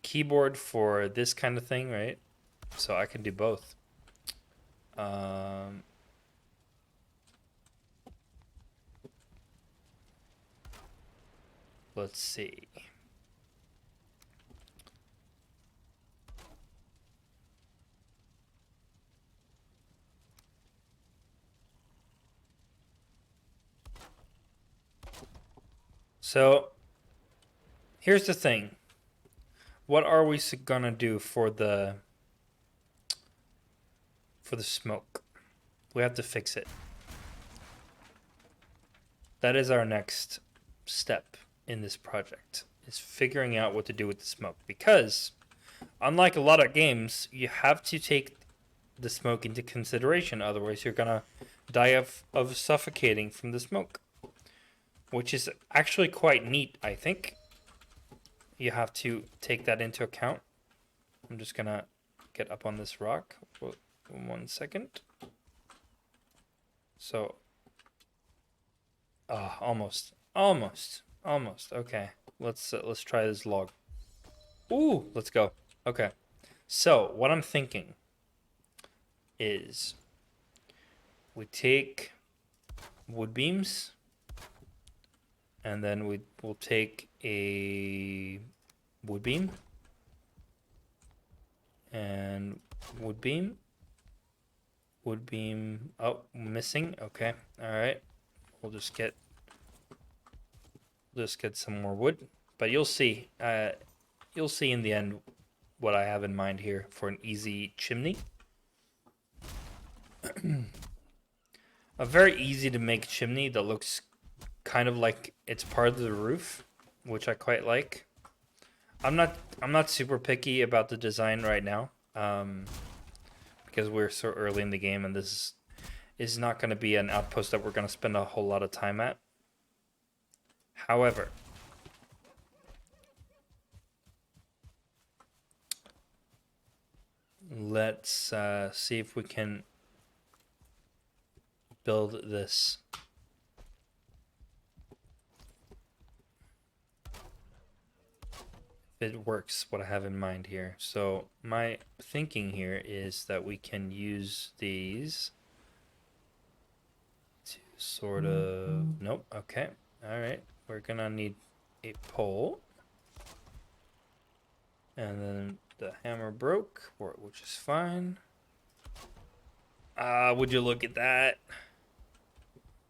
S1: keyboard for this kind of thing, right? So I can do both. Um, let's see. So here's the thing. What are we gonna do for the smoke? We have to fix it. That is our next step in this project. Is figuring out what to do with the smoke because unlike a lot of games, you have to take the smoke into consideration. Otherwise, you're gonna die of suffocating from the smoke, which is actually quite neat. I think you have to take that into account. I'm just gonna get up on this rock. 1 second. So, almost. Okay, let's try this log. Ooh, let's go. Okay, so what I'm thinking is we take wood beams. And then we'll take a wood beam and wood beam. Wood beam. Oh, missing. Okay. All right. We'll just get some more wood. But you'll see. You'll see in the end what I have in mind here for an easy chimney. A very easy to make chimney that looks kind of like it's part of the roof, which I quite like. I'm not super picky about the design right now, because we're so early in the game, and this is not going to be an outpost that we're going to spend a whole lot of time at. However, let's see if we can build this. It works what I have in mind here. So my thinking here is that we can use these to sort of... Nope. Okay. All right. We're gonna need a pole. And then the hammer broke, which is fine. Would you look at that?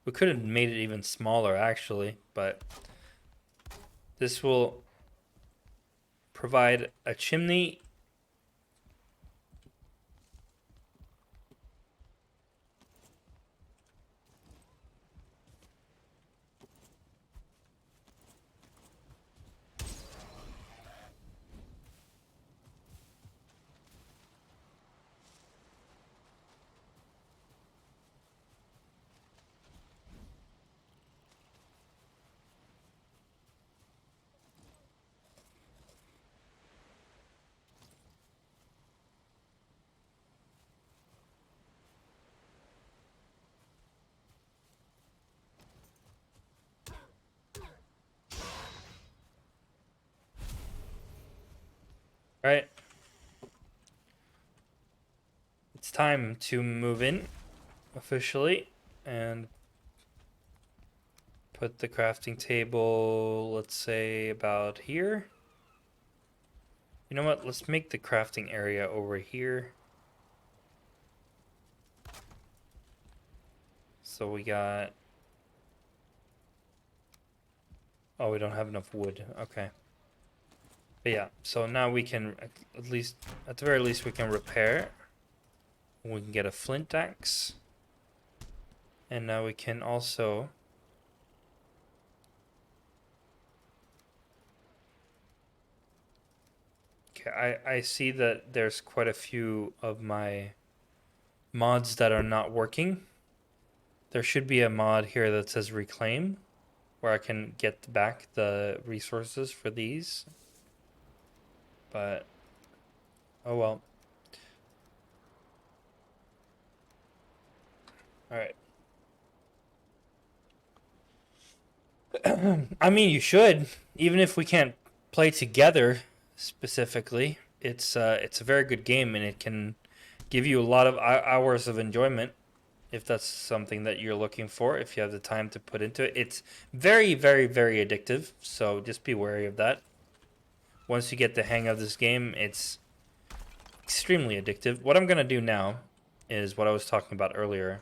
S1: We could have made it even smaller, actually, but this will provide a chimney. Right? It's time to move in officially and put the crafting table, let's say, about here. You know what? Let's make the crafting area over here. So we got... Oh, we don't have enough wood. Okay. But yeah, so now we can, at least, at the very least, we can repair. We can get a flint axe. And now we can also... Okay, I see that there's quite a few of my mods that are not working. There should be a mod here that says reclaim, where I can get back the resources for these. But, oh well. Alright. I mean, you should, even if we can't play together specifically. It's a very good game, and it can give you a lot of hours of enjoyment if that's something that you're looking for, if you have the time to put into it. It's very, very, very addictive, so just be wary of that. Once you get the hang of this game, it's extremely addictive. What I'm going to do now is what I was talking about earlier,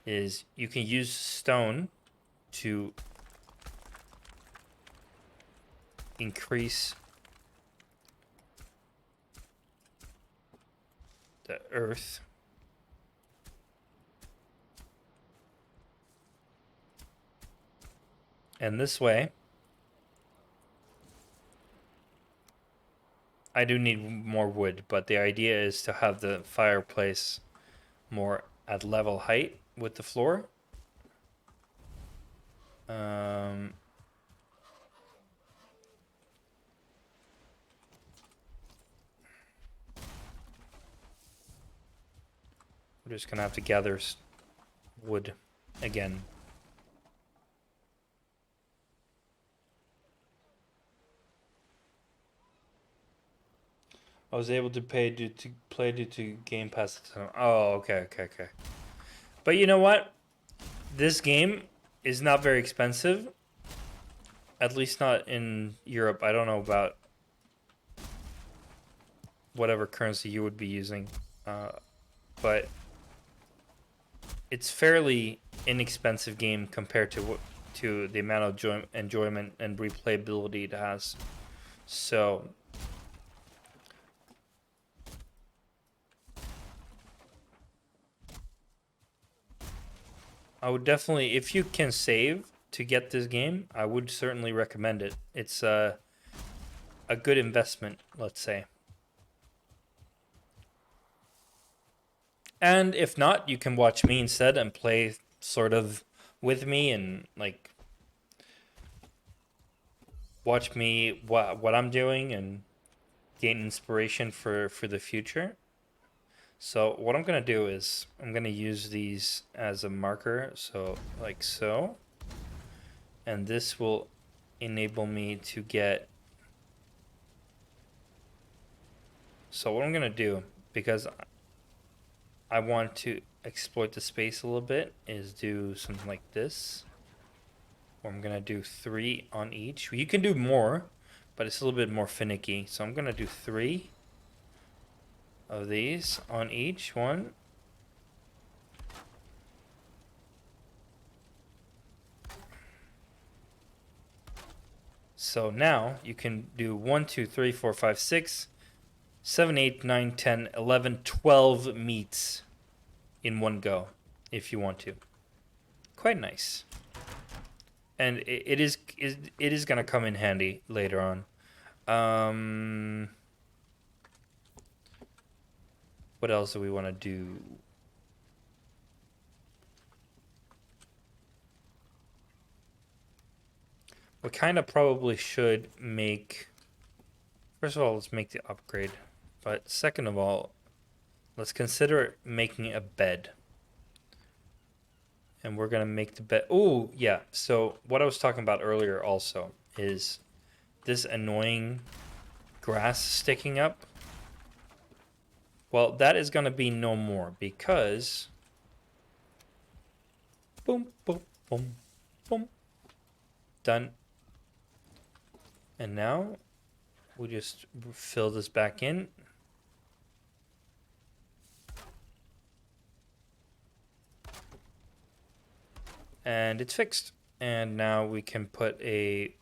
S1: is you can use stone to increase the earth. And this way, I do need more wood, but the idea is to have the fireplace more at level height with the floor. We're just gonna have to gather wood again. I was able to play due to Game Pass. Oh, okay. But you know what? this game is not very expensive, at least not in Europe. I don't know about whatever currency you would be using, but it's fairly inexpensive game compared to the amount of enjoyment and replayability it has. So I would definitely, if you can save to get this game, I would certainly recommend it. It's a good investment, let's say. And if not, you can watch me instead and play sort of with me and like watch me what I'm doing and gain inspiration for the future. So what I'm gonna do is I'm gonna use these as a marker, so like so, and this will enable me to get. So what I'm gonna do, because I want to exploit the space a little bit, is do something like this. Or I'm gonna do 3 on each. You can do more, but it's a little bit more finicky. So I'm gonna do 3 of these on each one. So now you can do 1, 2, 3, 4, 5, 6, 7, 8, 9, 10, 11, 12 meats in one go if you want to. Quite nice. And it is gonna come in handy later on. What else do we want to do? We kind of probably should make. First of all, let's make the upgrade. But second of all, let's consider making a bed. And we're going to make the bed. Oh, yeah. So, what I was talking about earlier also is this annoying grass sticking up. Well, that is going to be no more because. Boom, boom, boom, boom. Done. And now we just fill this back in. And it's fixed. And now we can put a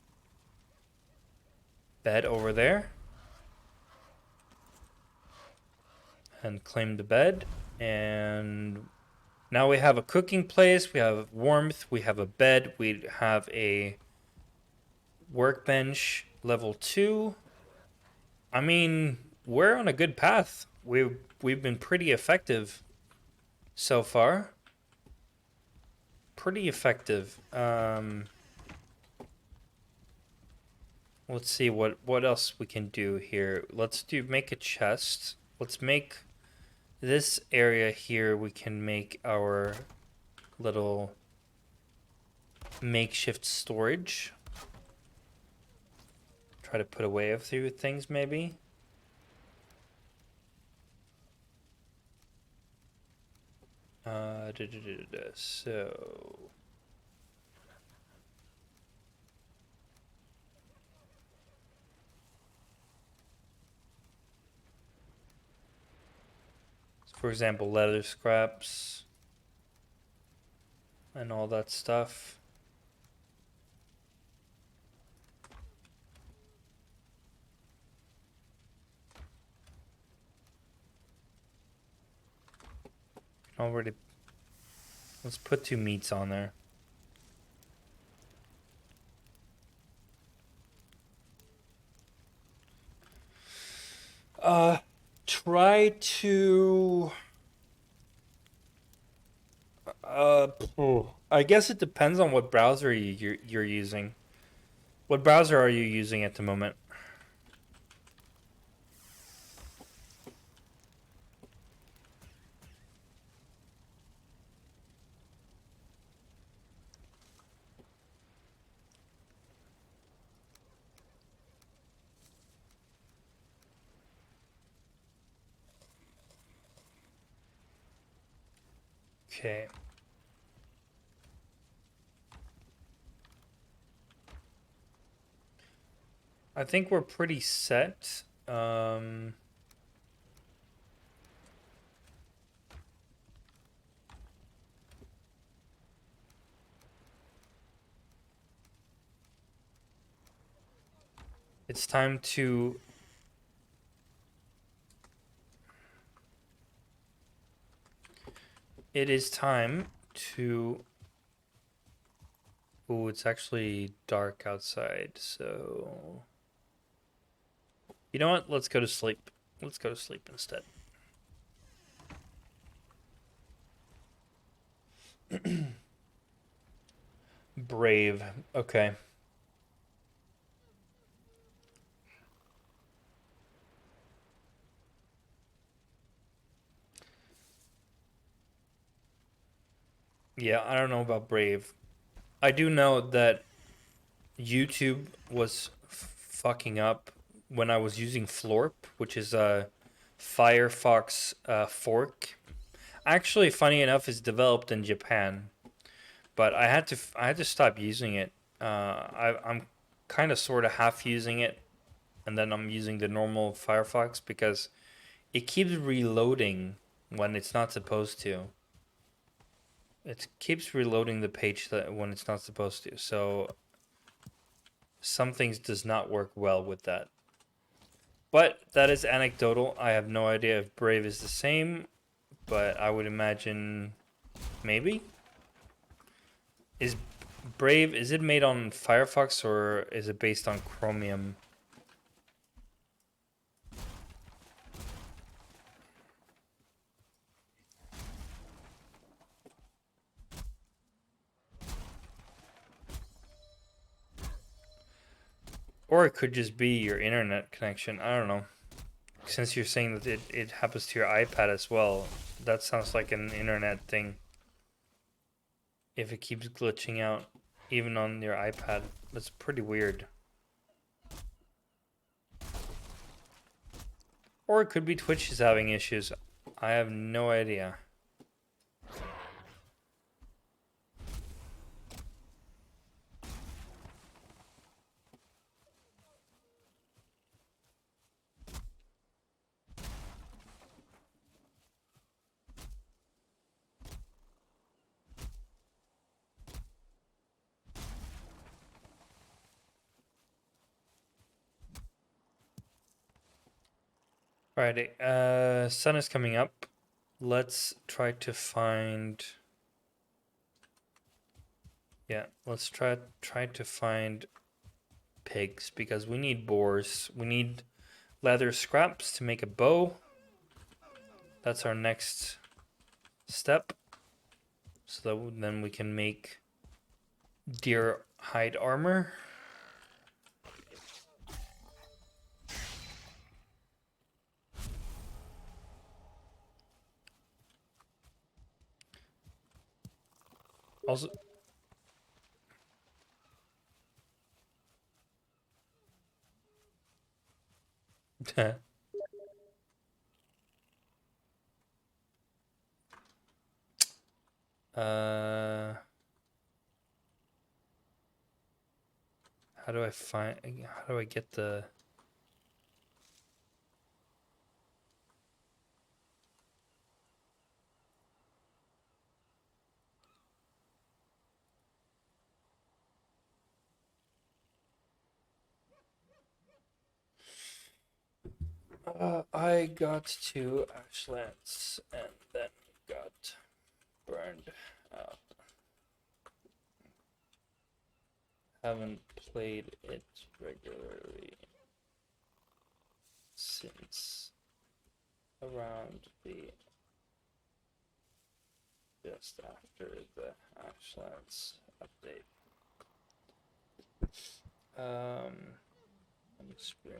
S1: bed over there and claim the bed. And now we have a cooking place, we have warmth, we have a bed, we have a workbench level 2. I mean, we're on a good path. We've been pretty effective so far. Pretty effective. Let's see what else we can do here. Let's make a chest. Let's make this area here. We can make our little makeshift storage. Try to put away a few things maybe. So for example, leather scraps and all that stuff. Already, let's put 2 meats on there. Try to. I guess it depends on what browser you're using. What browser are you using at the moment? Okay. I think we're pretty set. It's time to. It is time to. Oh, it's actually dark outside, so. You know what? Let's go to sleep. Let's go to sleep instead. Brave. Okay. Yeah, I don't know about Brave. I do know that YouTube was fucking up when I was using Florp, which is a Firefox fork. Actually, funny enough, it's developed in Japan, but I had to stop using it. I'm kind of sort of half using it, and then I'm using the normal Firefox because it keeps reloading when it's not supposed to. It keeps reloading the page that when it's not supposed to. So some things does not work well with that. But that is anecdotal. I have no idea if Brave is the same, but I would imagine maybe. Is Brave, is it made on Firefox or is it based on Chromium? Or it could just be your internet connection. I don't know. Since you're saying that it happens to your iPad as well, that sounds like an internet thing. If it keeps glitching out, even on your iPad, that's pretty weird. Or it could be Twitch is having issues. I have no idea. Alrighty, sun is coming up. Let's try to find. Yeah, let's try to find pigs because we need boars. We need leather scraps to make a bow. That's our next step. So that then we can make deer hide armor. Also, uh, how do I find? How do I get the? I got to Ashlands and then got burned out. Haven't played it regularly since around the just after the Ashlands update. Let me screen.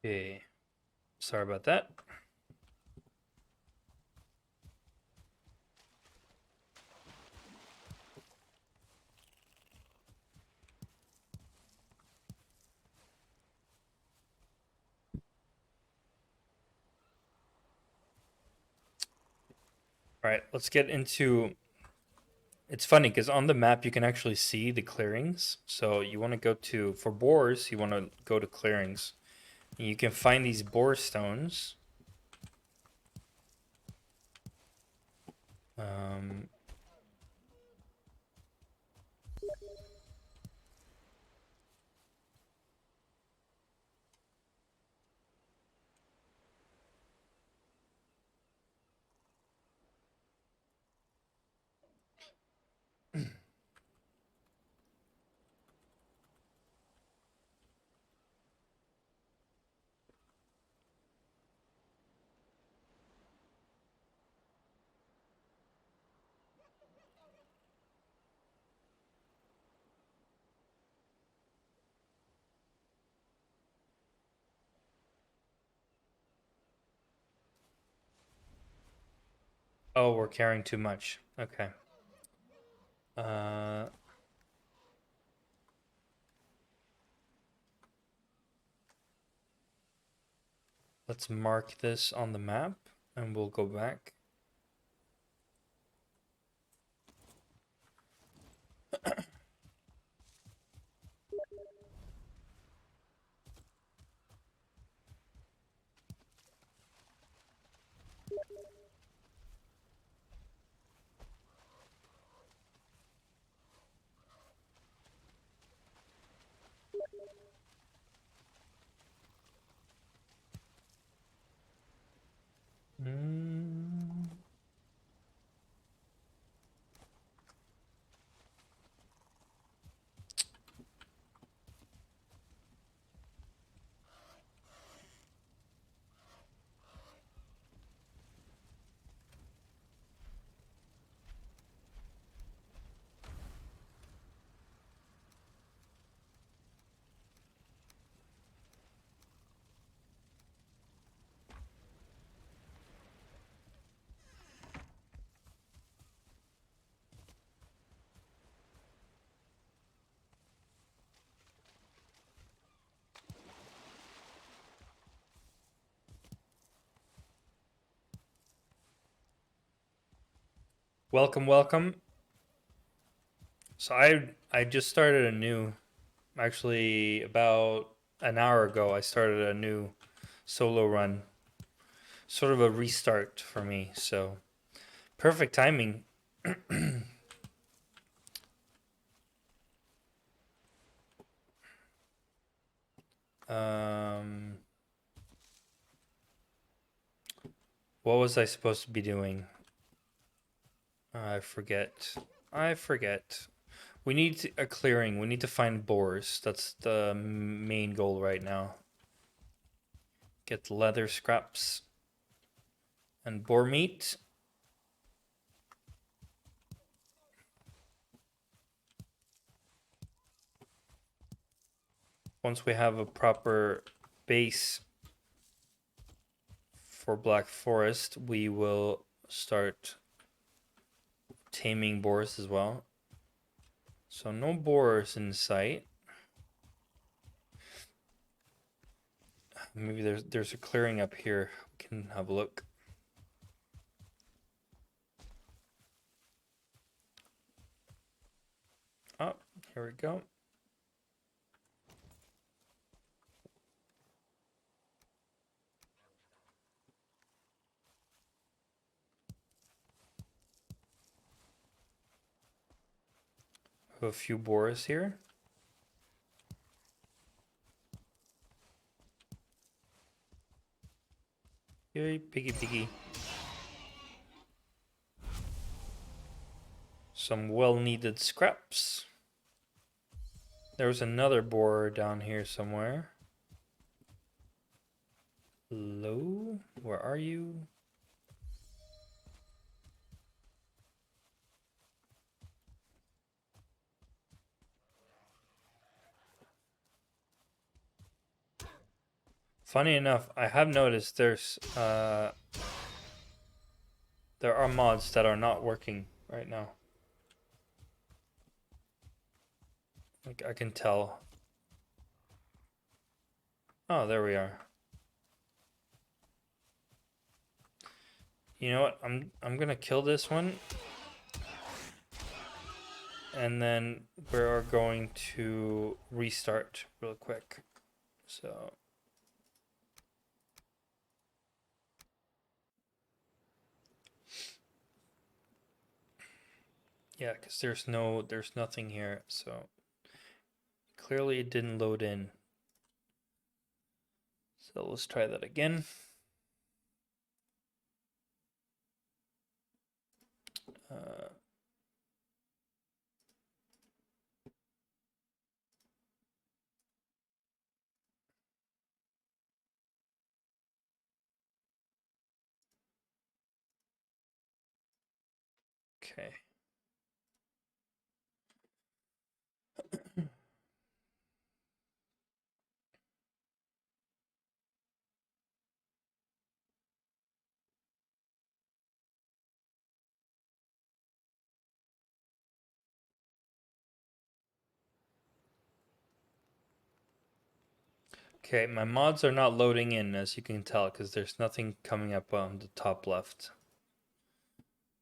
S1: Okay, sorry about that. All right, let's get into. It's funny because on the map you can actually see the clearings. So you want to go to for boars. You want to go to clearings, and you can find these boar stones. Um, oh, we're carrying too much. Okay. Uh, let's mark this on the map, and we'll go back. Mm. Welcome, welcome. So I just started a new, actually about an hour ago. I started a new solo run, sort of a restart for me. So perfect timing. um, what was I supposed to be doing? I forget. I forget. We need a clearing. We need to find boars. That's the main goal right now. Get leather scraps and boar meat. Once we have a proper base for Black Forest, we will start taming boars as well. So no boars in sight. Maybe there's a clearing up here. We can have a look. Oh, here we go. We have a few boars here. Yay, piggy piggy. Some well-needed scraps. There's another boar down here somewhere. Hello? Where are you? Funny enough, I have noticed there are mods that are not working right now. Like I can tell. Oh, there we are. You know what? I'm gonna kill this one, and then we're going to restart real quick. So yeah, because there's nothing here. So clearly it didn't load in. So let's try that again. Uh, okay. Okay, my mods are not loading in, as you can tell, because there's nothing coming up on the top left.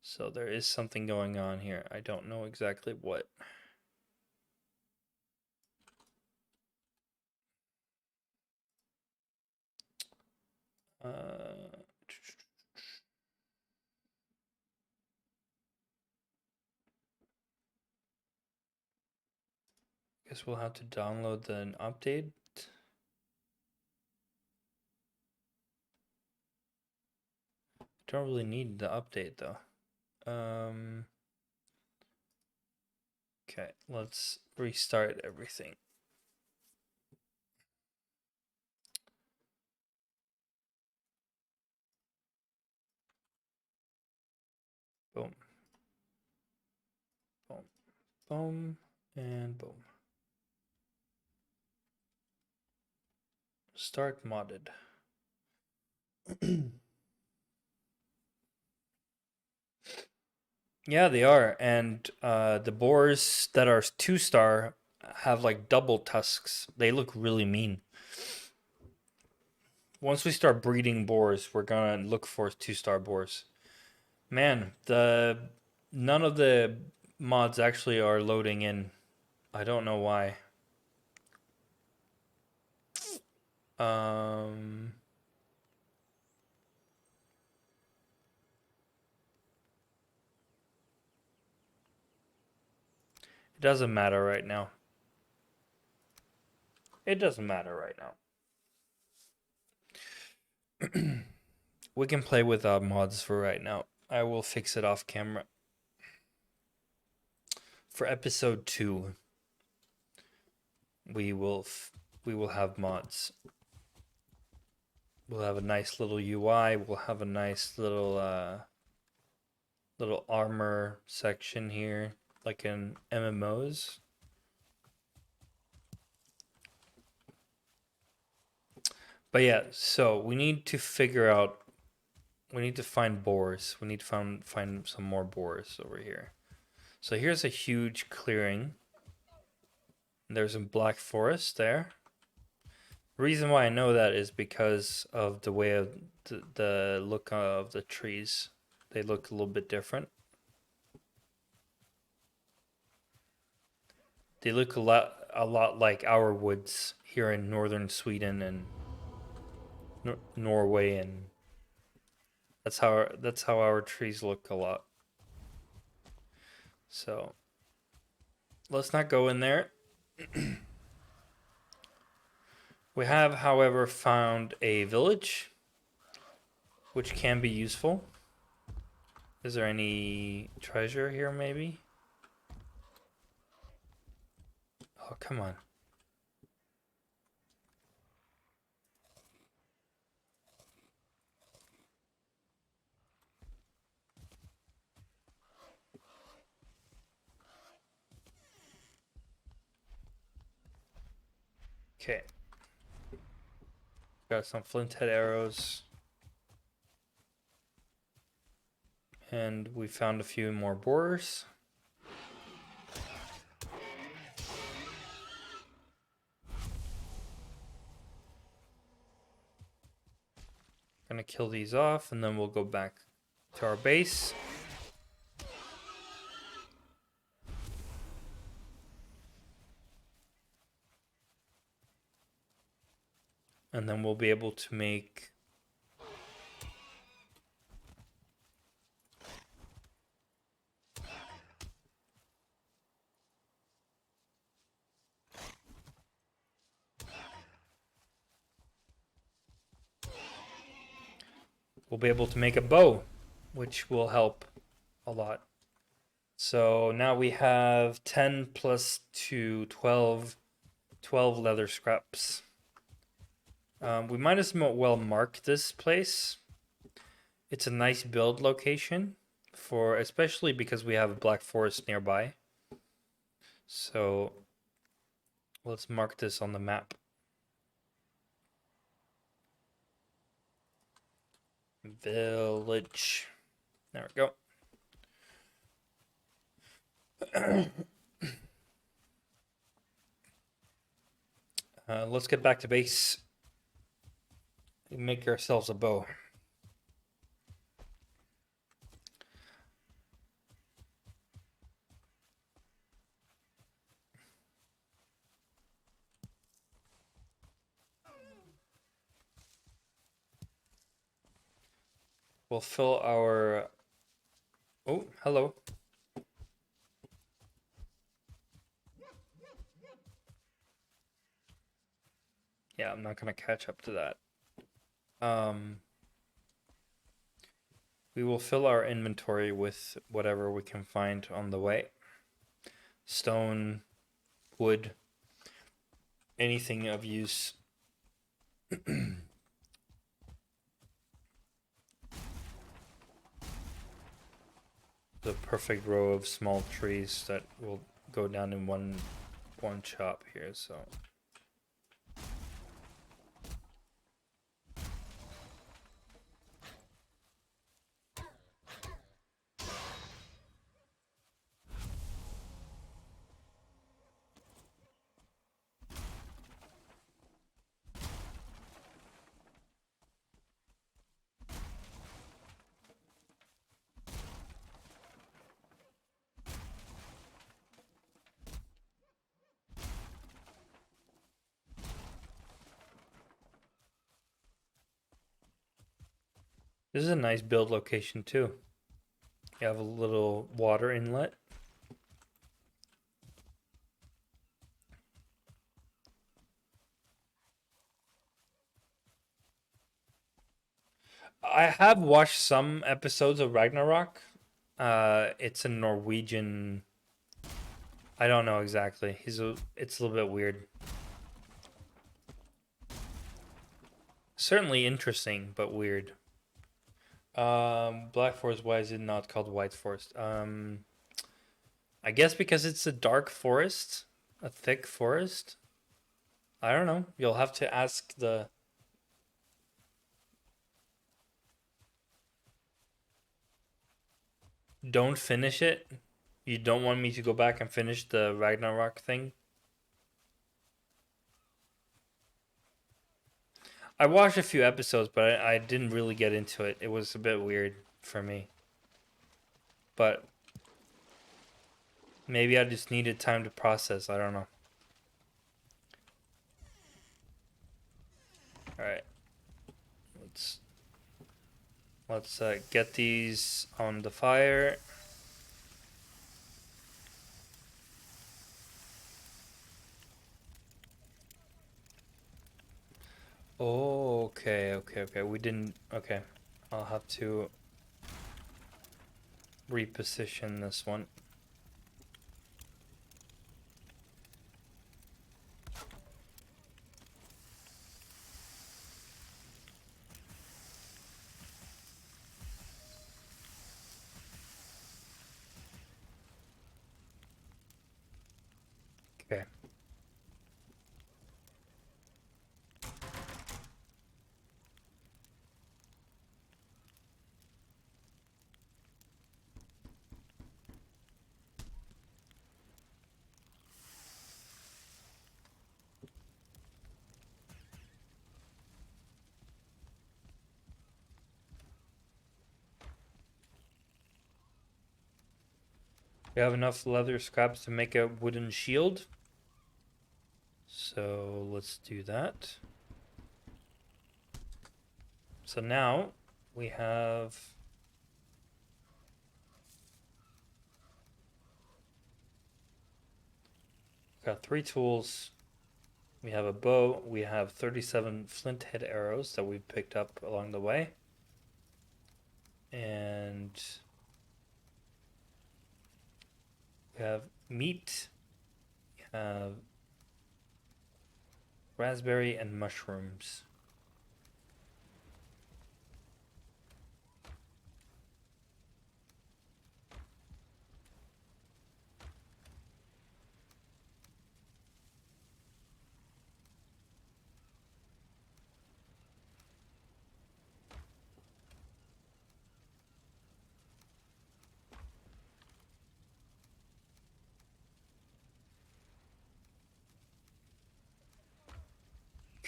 S1: So there is something going on here. I don't know exactly what. Uh, guess we'll have to download an update. Don't really need the update though. Okay, let's restart everything. Boom, boom, boom, and boom. Start modded. Yeah, they are. And the boars that are 2-star have like double tusks. They look really mean. Once we start breeding boars, we're gonna look for 2-star boars. Man, the none of the mods actually are loading in. I don't know why. Um, it doesn't matter right now. It doesn't matter right now. We can play with mods for right now. I will fix it off camera. For episode 2, we will we will have mods. We'll have a nice little UI. We'll have a nice little armor section here, like in MMOs. But yeah, so we need to figure out. We need to find boars. We need to find some more boars over here. So here's a huge clearing. There's a black forest there. The reason why I know that is because of the way of the look of the trees. They look a little bit different. They look a lot like our woods here in northern Sweden and Norway, and that's how our trees look a lot. So let's not go in there. We have, however, found a village, which can be useful. Is there any treasure here, maybe? Oh, come on. Okay. Got some flint head arrows. And we found a few more boars. Gonna kill these off and then we'll go back to our base. And then we'll be able to make a bow, which will help a lot. So now we have 10 plus 2, 12 leather scraps. We might as well mark this place. It's a nice build location for, especially because we have a black forest nearby. So let's mark this on the map. Village. There we go. Let's get back to base. Make ourselves a bow. We'll fill our... Oh, hello. Yeah, I'm not going to catch up to that. We will fill our inventory with whatever we can find on the way. Stone, wood, anything of use. The perfect row of small trees that will go down in one chop here, so... This is a nice build location too. You have a little water inlet. I have watched some episodes of Ragnarok. It's a Norwegian. I don't know exactly. It's a little bit weird. Certainly interesting, but weird. Black Forest. Why is it not called White Forest? I guess because it's a dark forest, a thick forest. I don't know. You'll have to ask the. Don't finish it. You don't want me to go back and finish the Ragnarok thing? I watched a few episodes, but I didn't really get into it. It was a bit weird for me. But maybe I just needed time to process. I don't know. All right. Let's get these on the fire. Oh, okay. We didn't. Okay. I'll have to reposition this one. Okay. We have enough leather scraps to make a wooden shield. So let's do that. So now we have got 3 tools. We have a bow. We have 37 flint head arrows that we've picked up along the way. And we have meat. We have raspberry and mushrooms.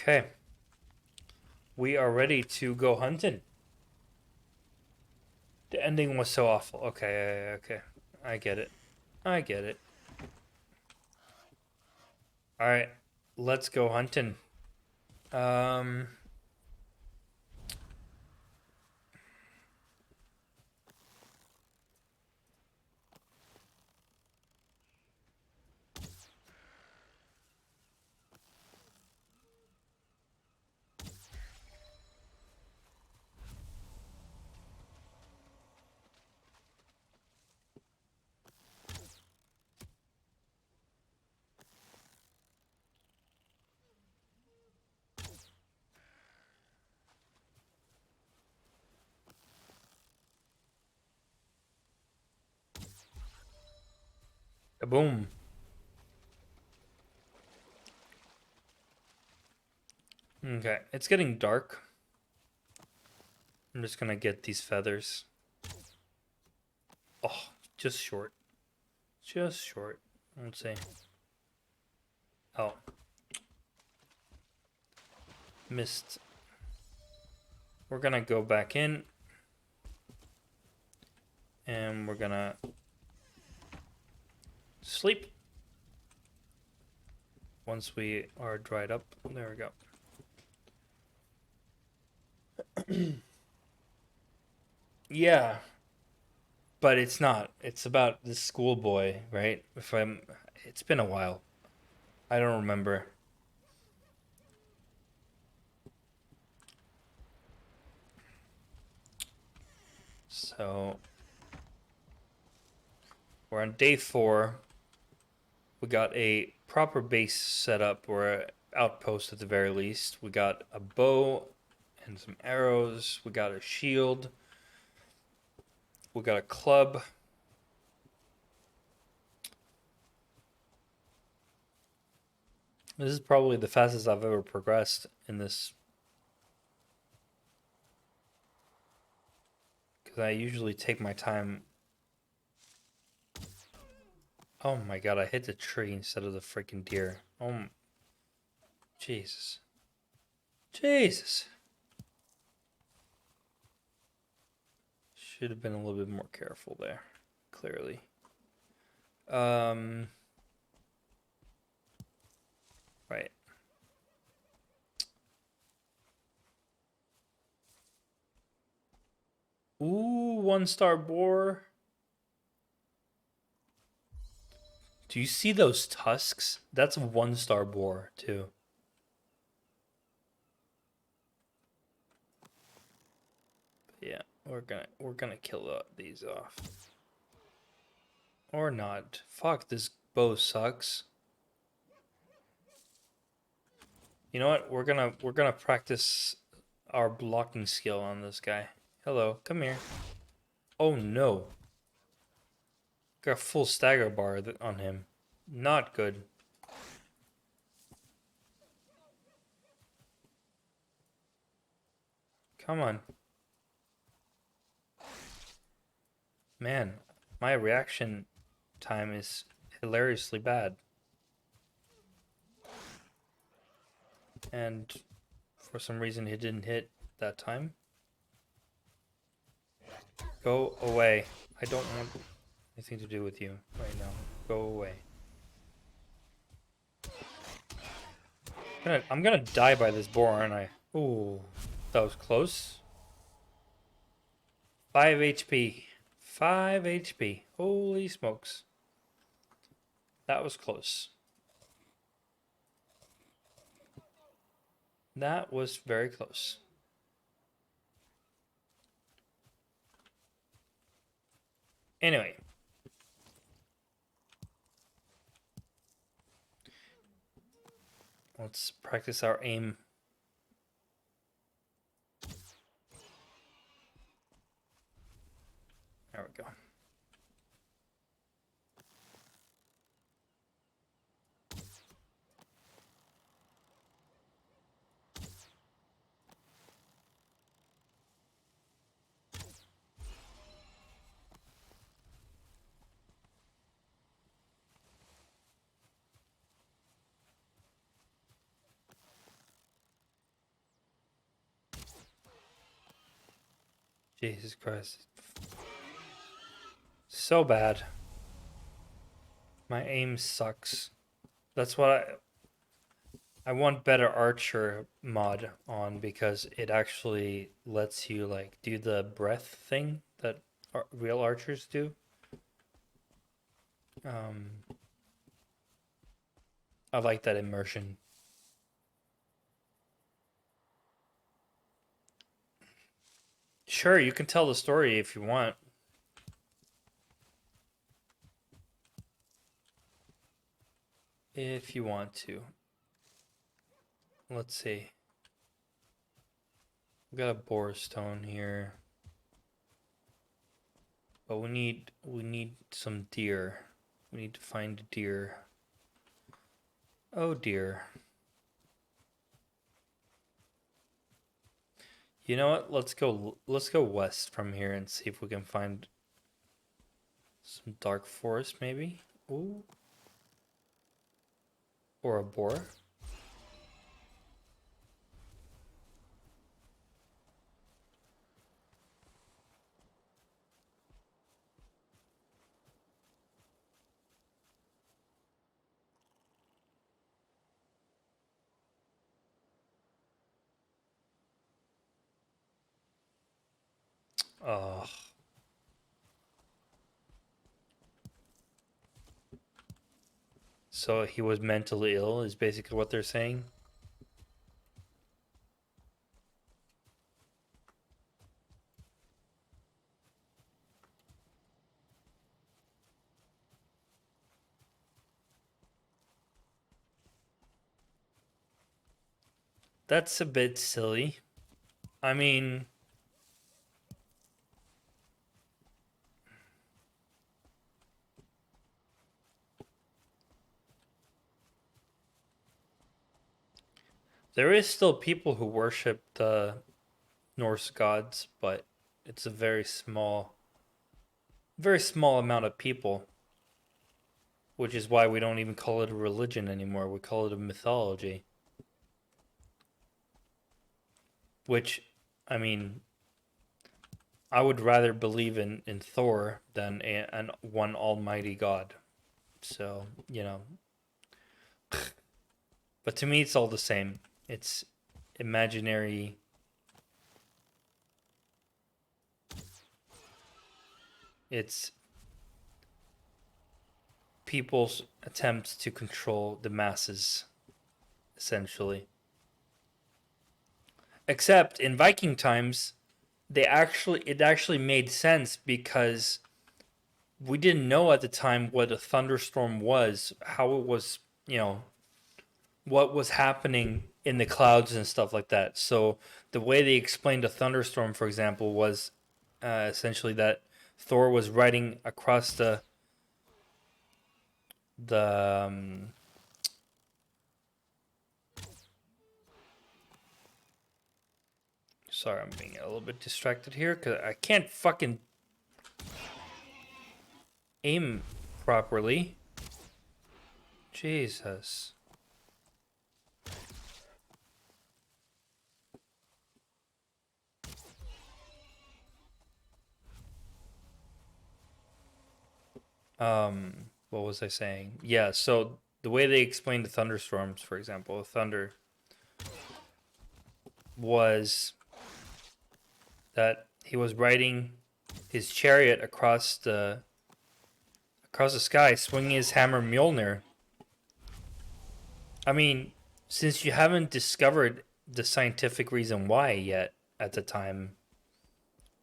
S1: Okay. We are ready to go hunting. The ending was so awful. Okay, okay. I get it. I get it. All right. Let's go hunting. Um boom. Okay. It's getting dark. I'm just gonna get these feathers. Oh, just short. Just short. Let's see. Oh. Missed. We're gonna go back in. And we're gonna sleep. Once we are dried up. There we go. Yeah. But it's not. It's about this schoolboy, right? It's been a while. I don't remember. So we're on day 4. We got a proper base set up, or an outpost at the very least. We got a bow and some arrows. We got a shield. We got a club. This is probably the fastest I've ever progressed in this. Because I usually take my time. Oh my god, I hit the tree instead of the freaking deer. Oh, Jesus. Jesus. Should have been a little bit more careful there, clearly. Right. Ooh, 1-star boar. Do you see those tusks? That's a 1-star boar, too. Yeah, we're gonna kill these off. Or not. Fuck, this bow sucks. You know what? We're gonna practice our blocking skill on this guy. Hello, come here. Oh no. Got a full stagger bar on him. Not good. Come on. Man, my reaction time is hilariously bad. And for some reason he didn't hit that time. Go away. I don't want anything to do with you right now. Go away. I'm gonna die by this boar, aren't I? Ooh, that was close. 5 HP. 5 HP. Holy smokes. That was close. That was very close. Anyway. Let's practice our aim. There we go. Jesus Christ. So bad. My aim sucks. That's what I want better archer mod on because it actually lets you like do the breath thing that real archers do. I like that immersion. Sure, you can tell the story if you want. If you want to. Let's see. We got a boar stone here. But we need some deer. We need to find deer. Oh dear. You know what? Let's go west from here and see if we can find some dark forest maybe. Ooh. Or a boar. Oh. So he was mentally ill is basically what they're saying. That's a bit silly. I mean, there is still people who worship the Norse gods, but it's a very small amount of people, which is why we don't even call it a religion anymore. We call it a mythology. Which, I mean, I would rather believe in Thor than an one almighty god. So, you know. But to me, it's all the same. It's imaginary. It's people's attempts to control the masses, essentially. Except in Viking times, it actually made sense because we didn't know at the time what a thunderstorm was, how it was, what was happening in the clouds and stuff like that. So the way they explained a thunderstorm, for example, was essentially that Thor was riding across the sorry, I'm being a little bit distracted here because I can't fucking aim properly. Jesus. What was I saying? Yeah, so the way they explained the thunderstorms, for example, thunder was that he was riding his chariot across the sky, swinging his hammer Mjolnir. I mean, since you haven't discovered the scientific reason why yet at the time,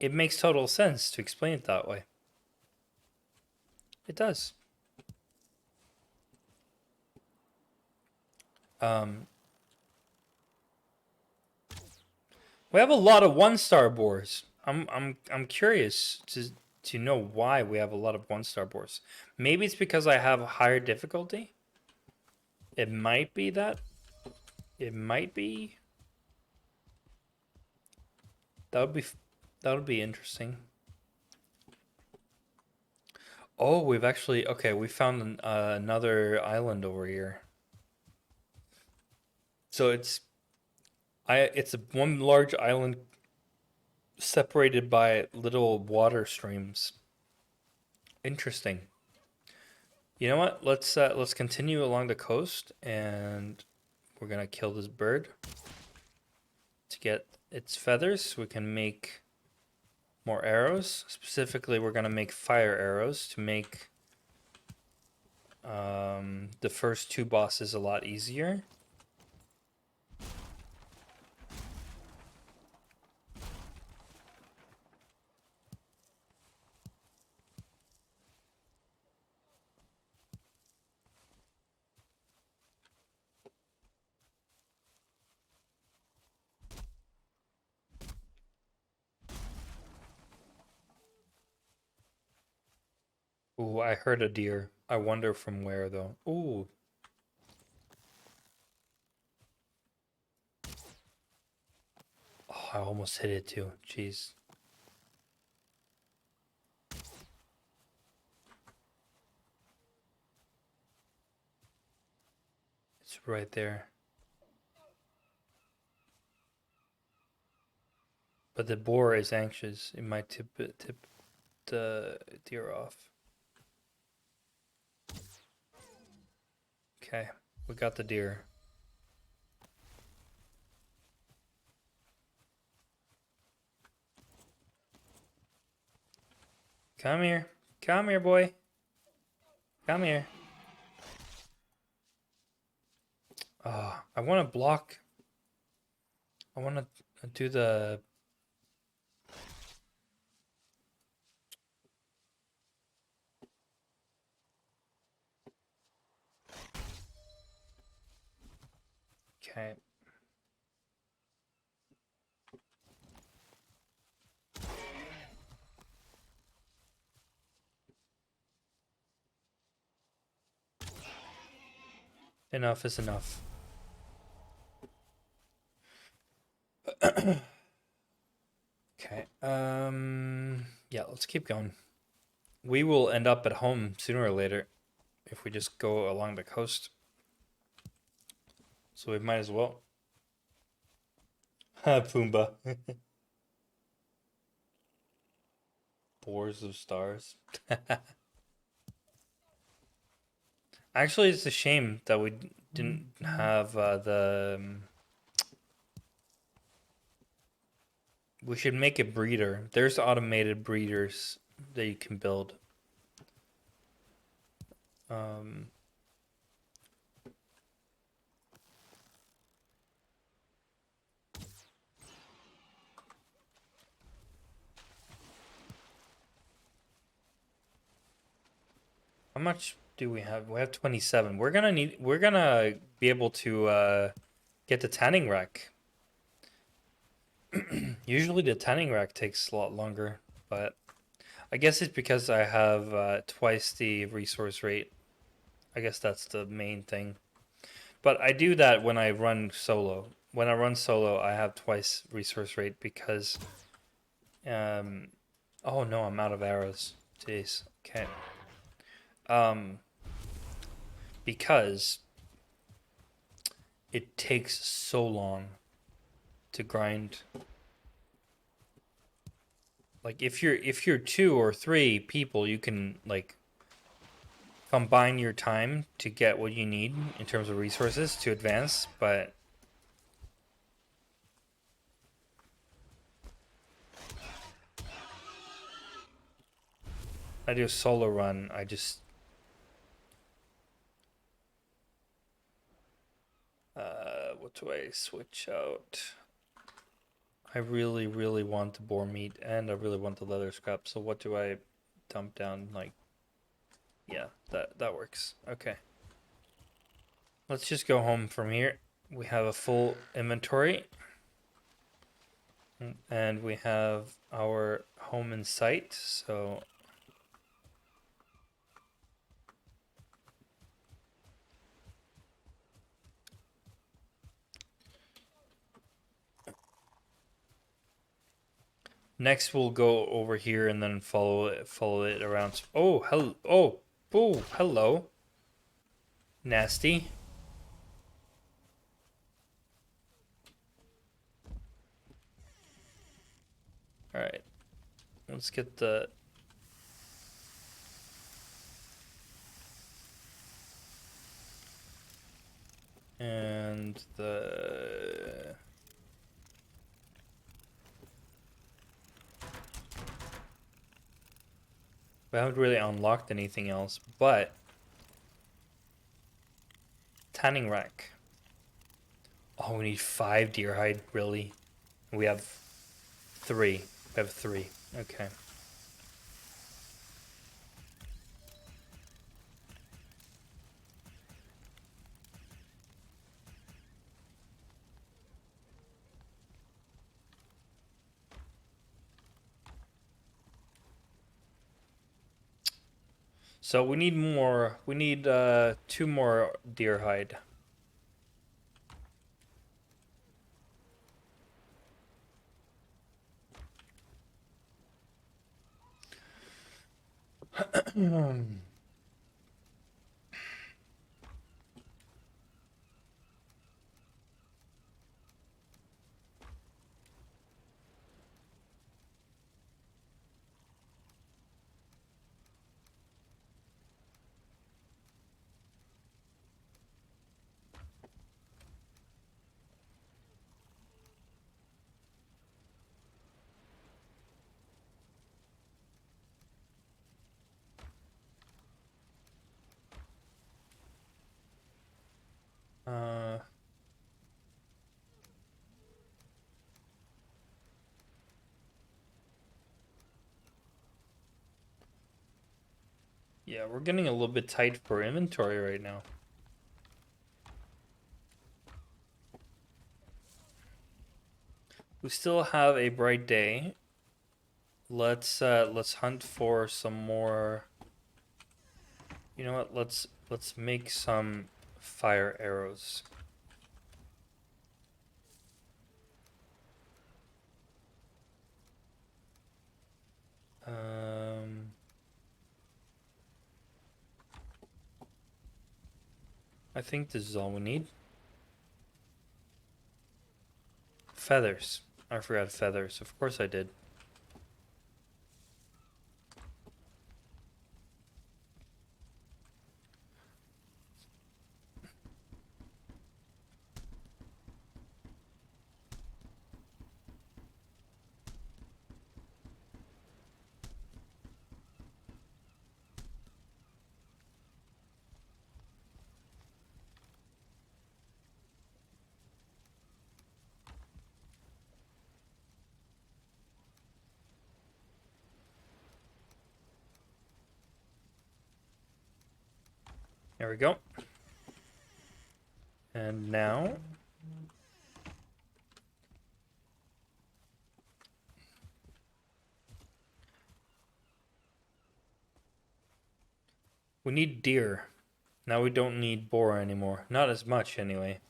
S1: it makes total sense to explain it that way. It does. Um, we have a lot of one-star boars. I'm curious to know why we have a lot of one-star boars. Maybe it's because I have a higher difficulty. It might be that. It might be. That would be that would be interesting. Oh, we've actually okay. We found another island over here. So it's one large island separated by little water streams. Interesting. You know what? Let's continue along the coast, and we're gonna kill this bird to get its feathers. So we can make more arrows. Specifically, we're gonna make fire arrows to make the first two bosses a lot easier. Ooh, I heard a deer. I wonder from where though. Ooh, oh, I almost hit it too. Jeez. It's right there. But the boar is anxious. It might tip the deer off. Okay, we got the deer. Come here. Come here, boy. Come here. I want to block. I want to do the. Okay. Enough is enough. Okay. Yeah, let's keep going. We will end up at home sooner or later if we just go along the coast. So we might as well. Pumbaa. Boars of stars. Actually, it's a shame that we didn't have we should make a breeder. There's automated breeders that you can build. Um, how much do we have? We have 27. We're gonna be able to get the tanning rack. Usually the tanning rack takes a lot longer, but I guess it's because I have twice the resource rate. I guess that's the main thing. But I do that when I run solo. When I run solo, I have twice resource rate because um oh no, I'm out of arrows. Jeez. Okay. Um because it takes so long to grind. Like if you're two or three people, you can like combine your time to get what you need in terms of resources to advance, but I do a solo run. I just what do I switch out? I really, really want the boar meat and I really want the leather scrap. So what do I dump down? Like, yeah, that works. Okay. Let's just go home from here. We have a full inventory and we have our home in sight. So next we'll go over here and then follow it around. Oh, hello. Oh, hello. Nasty. All right. Let's get the and the we haven't really unlocked anything else, but tanning rack. Oh, we need 5 deer hide, really? We have 3. We have 3. Okay. So we need more. We need 2 more deer hide. Uh, yeah, we're getting a little bit tight for inventory right now. We still have a bright day. Let's hunt for some more. You know what? Let's make some fire arrows. Um, I think this is all we need. Feathers. I forgot feathers. Of course I did. There we go. And now we need deer. Now we don't need boar anymore. Not as much anyway.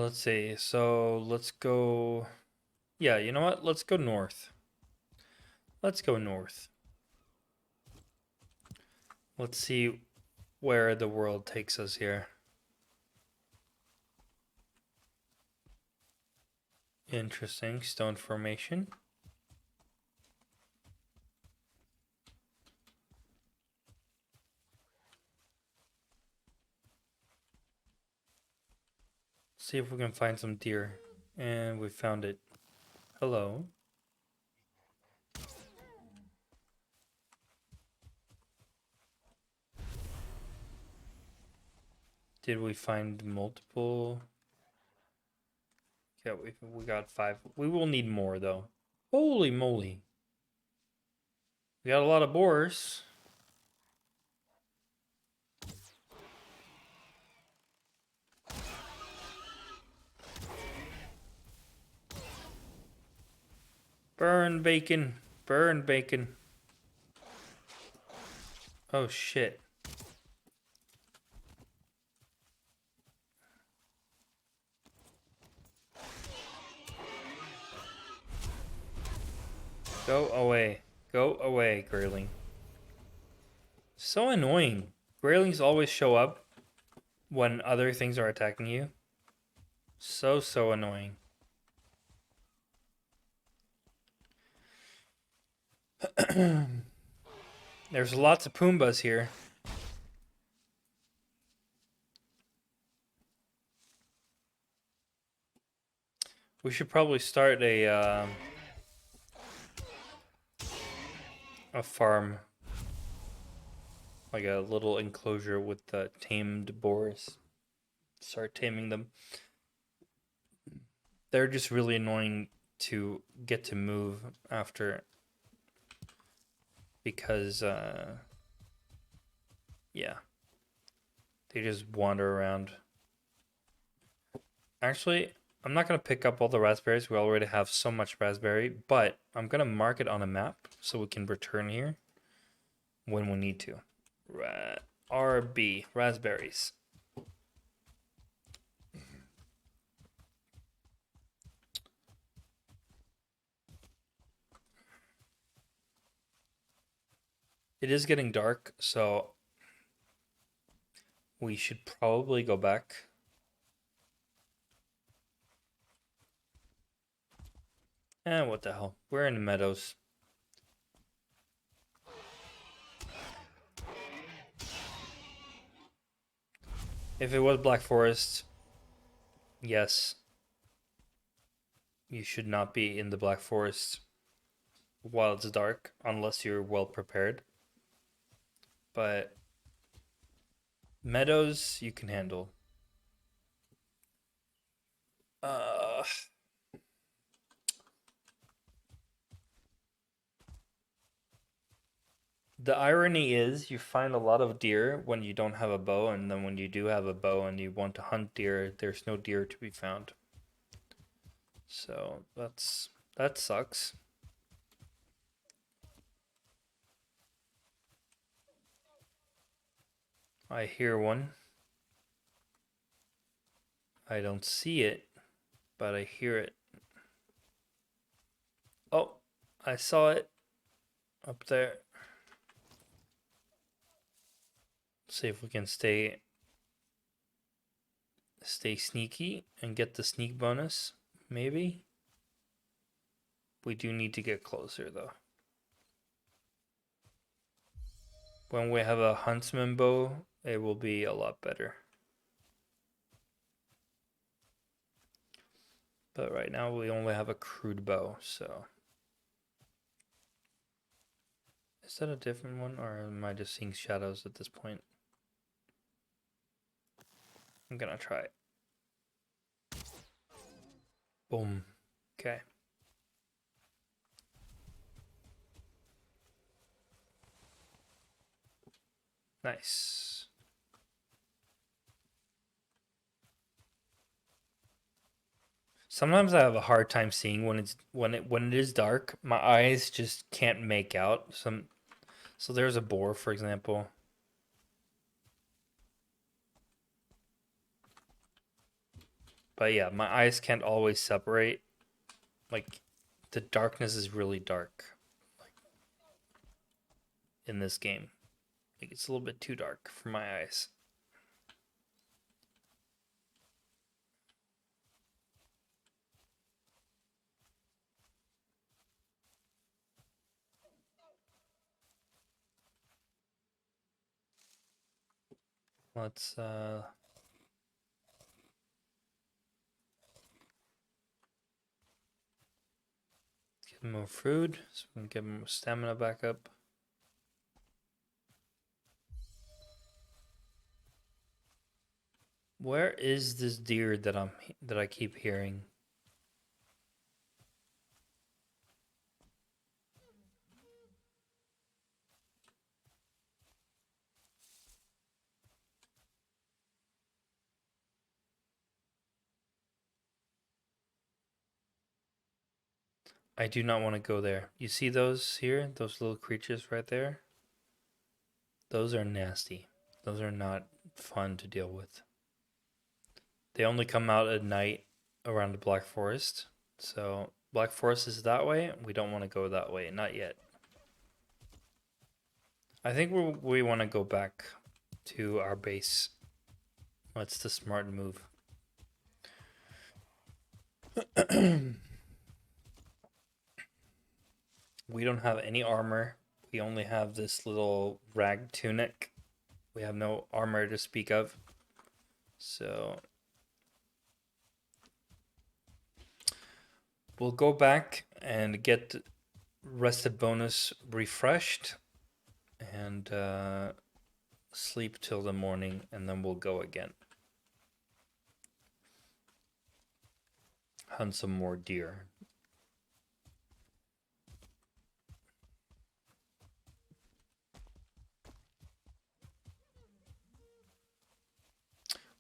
S1: Let's see. So let's go. Yeah, you know what? Let's go north. Let's go north. Let's see where the world takes us here. Interesting. Stone formation. See if we can find some deer. And we found it. Hello. Did we find multiple? Yeah, we got 5. We will need more though. Holy moly. We got a lot of boars. Burn bacon. Burn bacon. Oh shit. Go away. Go away, Grayling. So annoying. Graylings always show up when other things are attacking you. So annoying. There's lots of Poombas here. We should probably start a farm, like a little enclosure with tamed boars. Start taming them. They're just really annoying to get to move after, because yeah, they just wander around. Actually, I'm not going to pick up all the raspberries. We already have so much raspberry, but I'm going to mark it on a map so we can return here when we need to. RB, raspberries. It is getting dark, so we should probably go back. What the hell? We're in the meadows. If it was Black Forest, yes, you should not be in the Black Forest while it's dark unless you're well prepared. But meadows, you can handle. Uh, the irony is you find a lot of deer when you don't have a bow, and then when you do have a bow and you want to hunt deer, there's no deer to be found. So that sucks. I hear one. I don't see it, but I hear it. Oh, I saw it up there. See if we can stay sneaky and get the sneak bonus. Maybe. We do need to get closer though. When we have a huntsman bow, it will be a lot better. But right now we only have a crude bow, so. Is that a different one, or am I just seeing shadows at this point? I'm gonna try it. Boom. Okay. Nice. Sometimes I have a hard time seeing when it is dark. My eyes just can't make out some. So there's a boar, for example. But yeah, my eyes can't always separate. Like, the darkness is really dark, like, in this game. think it's a little bit too dark for my eyes. Let's give him more food so we can give him stamina back up. Where is this deer that I keep hearing? I do not want to go there. You see those here? Those little creatures right there? Those are nasty. Those are not fun to deal with. They only come out at night around the Black Forest. So, Black Forest is that way. We don't want to go that way. Not yet. I think we want to go back to our base. That's the smart move. We don't have any armor. We only have this little rag tunic. We have no armor to speak of. So we'll go back and get rested bonus refreshed and sleep till the morning, and then we'll go again. Hunt some more deer.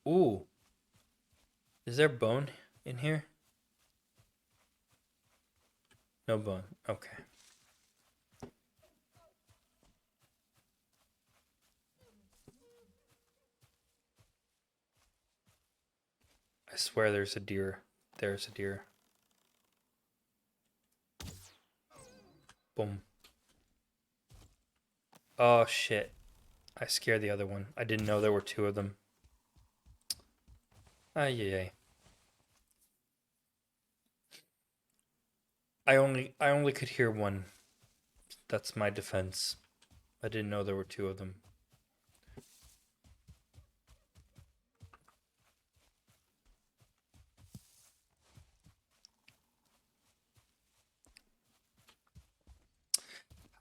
S1: Ooh, is there bone in here? No bone. Okay. I swear there's a deer. There's a deer. Boom. Oh shit. I scared the other one. I didn't know there were two of them. Ay, ay, ay. I only could hear one. That's my defense. I didn't know there were two of them.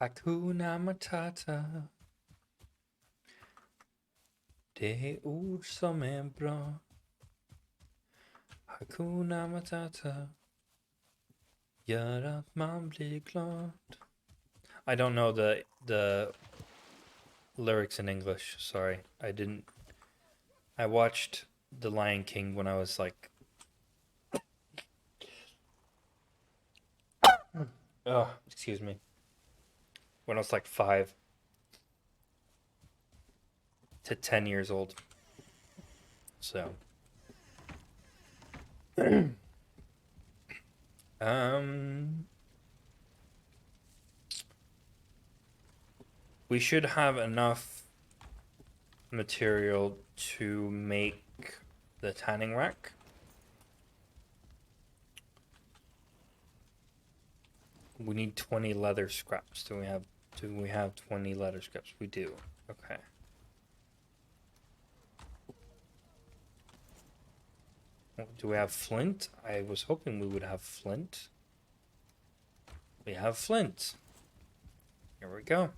S1: Hakuna Matata. Det är ord som är bra. Hakuna Matata. Gör att man blir glad. I don't know the lyrics in English. Sorry. I didn't. I watched The Lion King when I was like. Oh, excuse me. When I was like 5 to 10 years old. So. We should have enough material to make the tanning rack. We need 20 leather scraps. Do we have 20 leather scraps? We do. Okay. Do we have flint? I was hoping we would have flint. We have flint. Here we go.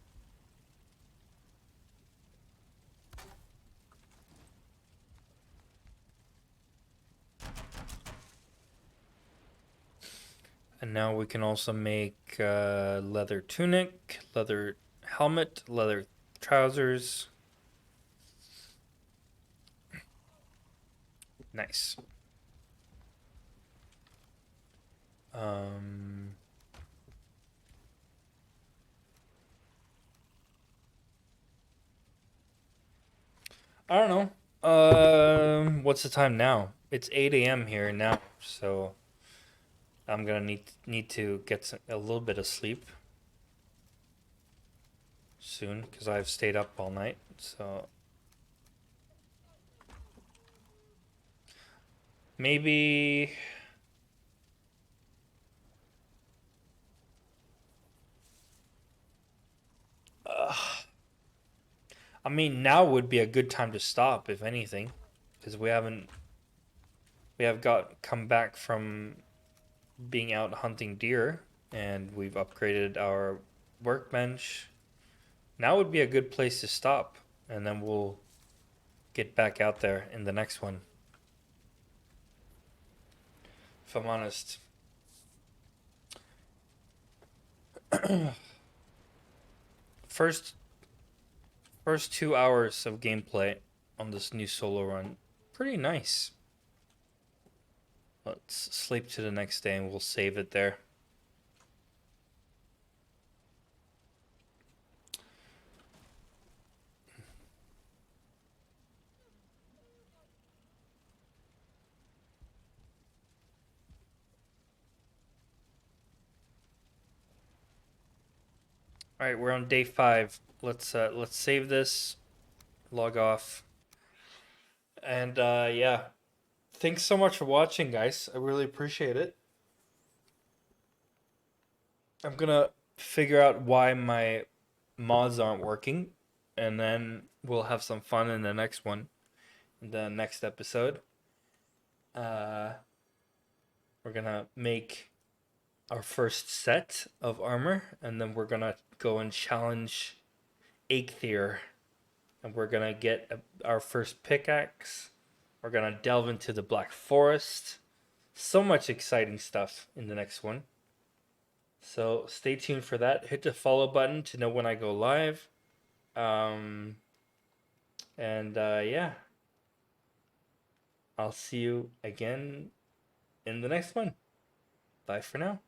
S1: And now we can also make leather tunic, leather helmet, leather trousers. Nice. I don't know. What's the time now? It's 8 a.m. here now, so I'm gonna need to get a little bit of sleep. soon because I've stayed up all night. So maybe I mean now would be a good time to stop if anything because we have got come back from being out hunting deer and we've upgraded our workbench. Now would be a good place to stop and then we'll get back out there in the next one. If I'm honest. First first 2 hours of gameplay on this new solo run. Pretty nice. Let's sleep to the next day and we'll save it there. All right, we're on day 5. Let's save this, log off, and yeah. Thanks so much for watching, guys. I really appreciate it. I'm gonna figure out why my mods aren't working, and then we'll have some fun in the next one, in the next episode. Uh, we're gonna make our first set of armor, and then we're gonna go and challenge Eikthyr, and we're gonna get our first pickaxe. We're gonna delve into the Black Forest. So much exciting stuff in the next one. So stay tuned for that. Hit the follow button to know when I go live. Um, and yeah, I'll see you again in the next one. Bye for now.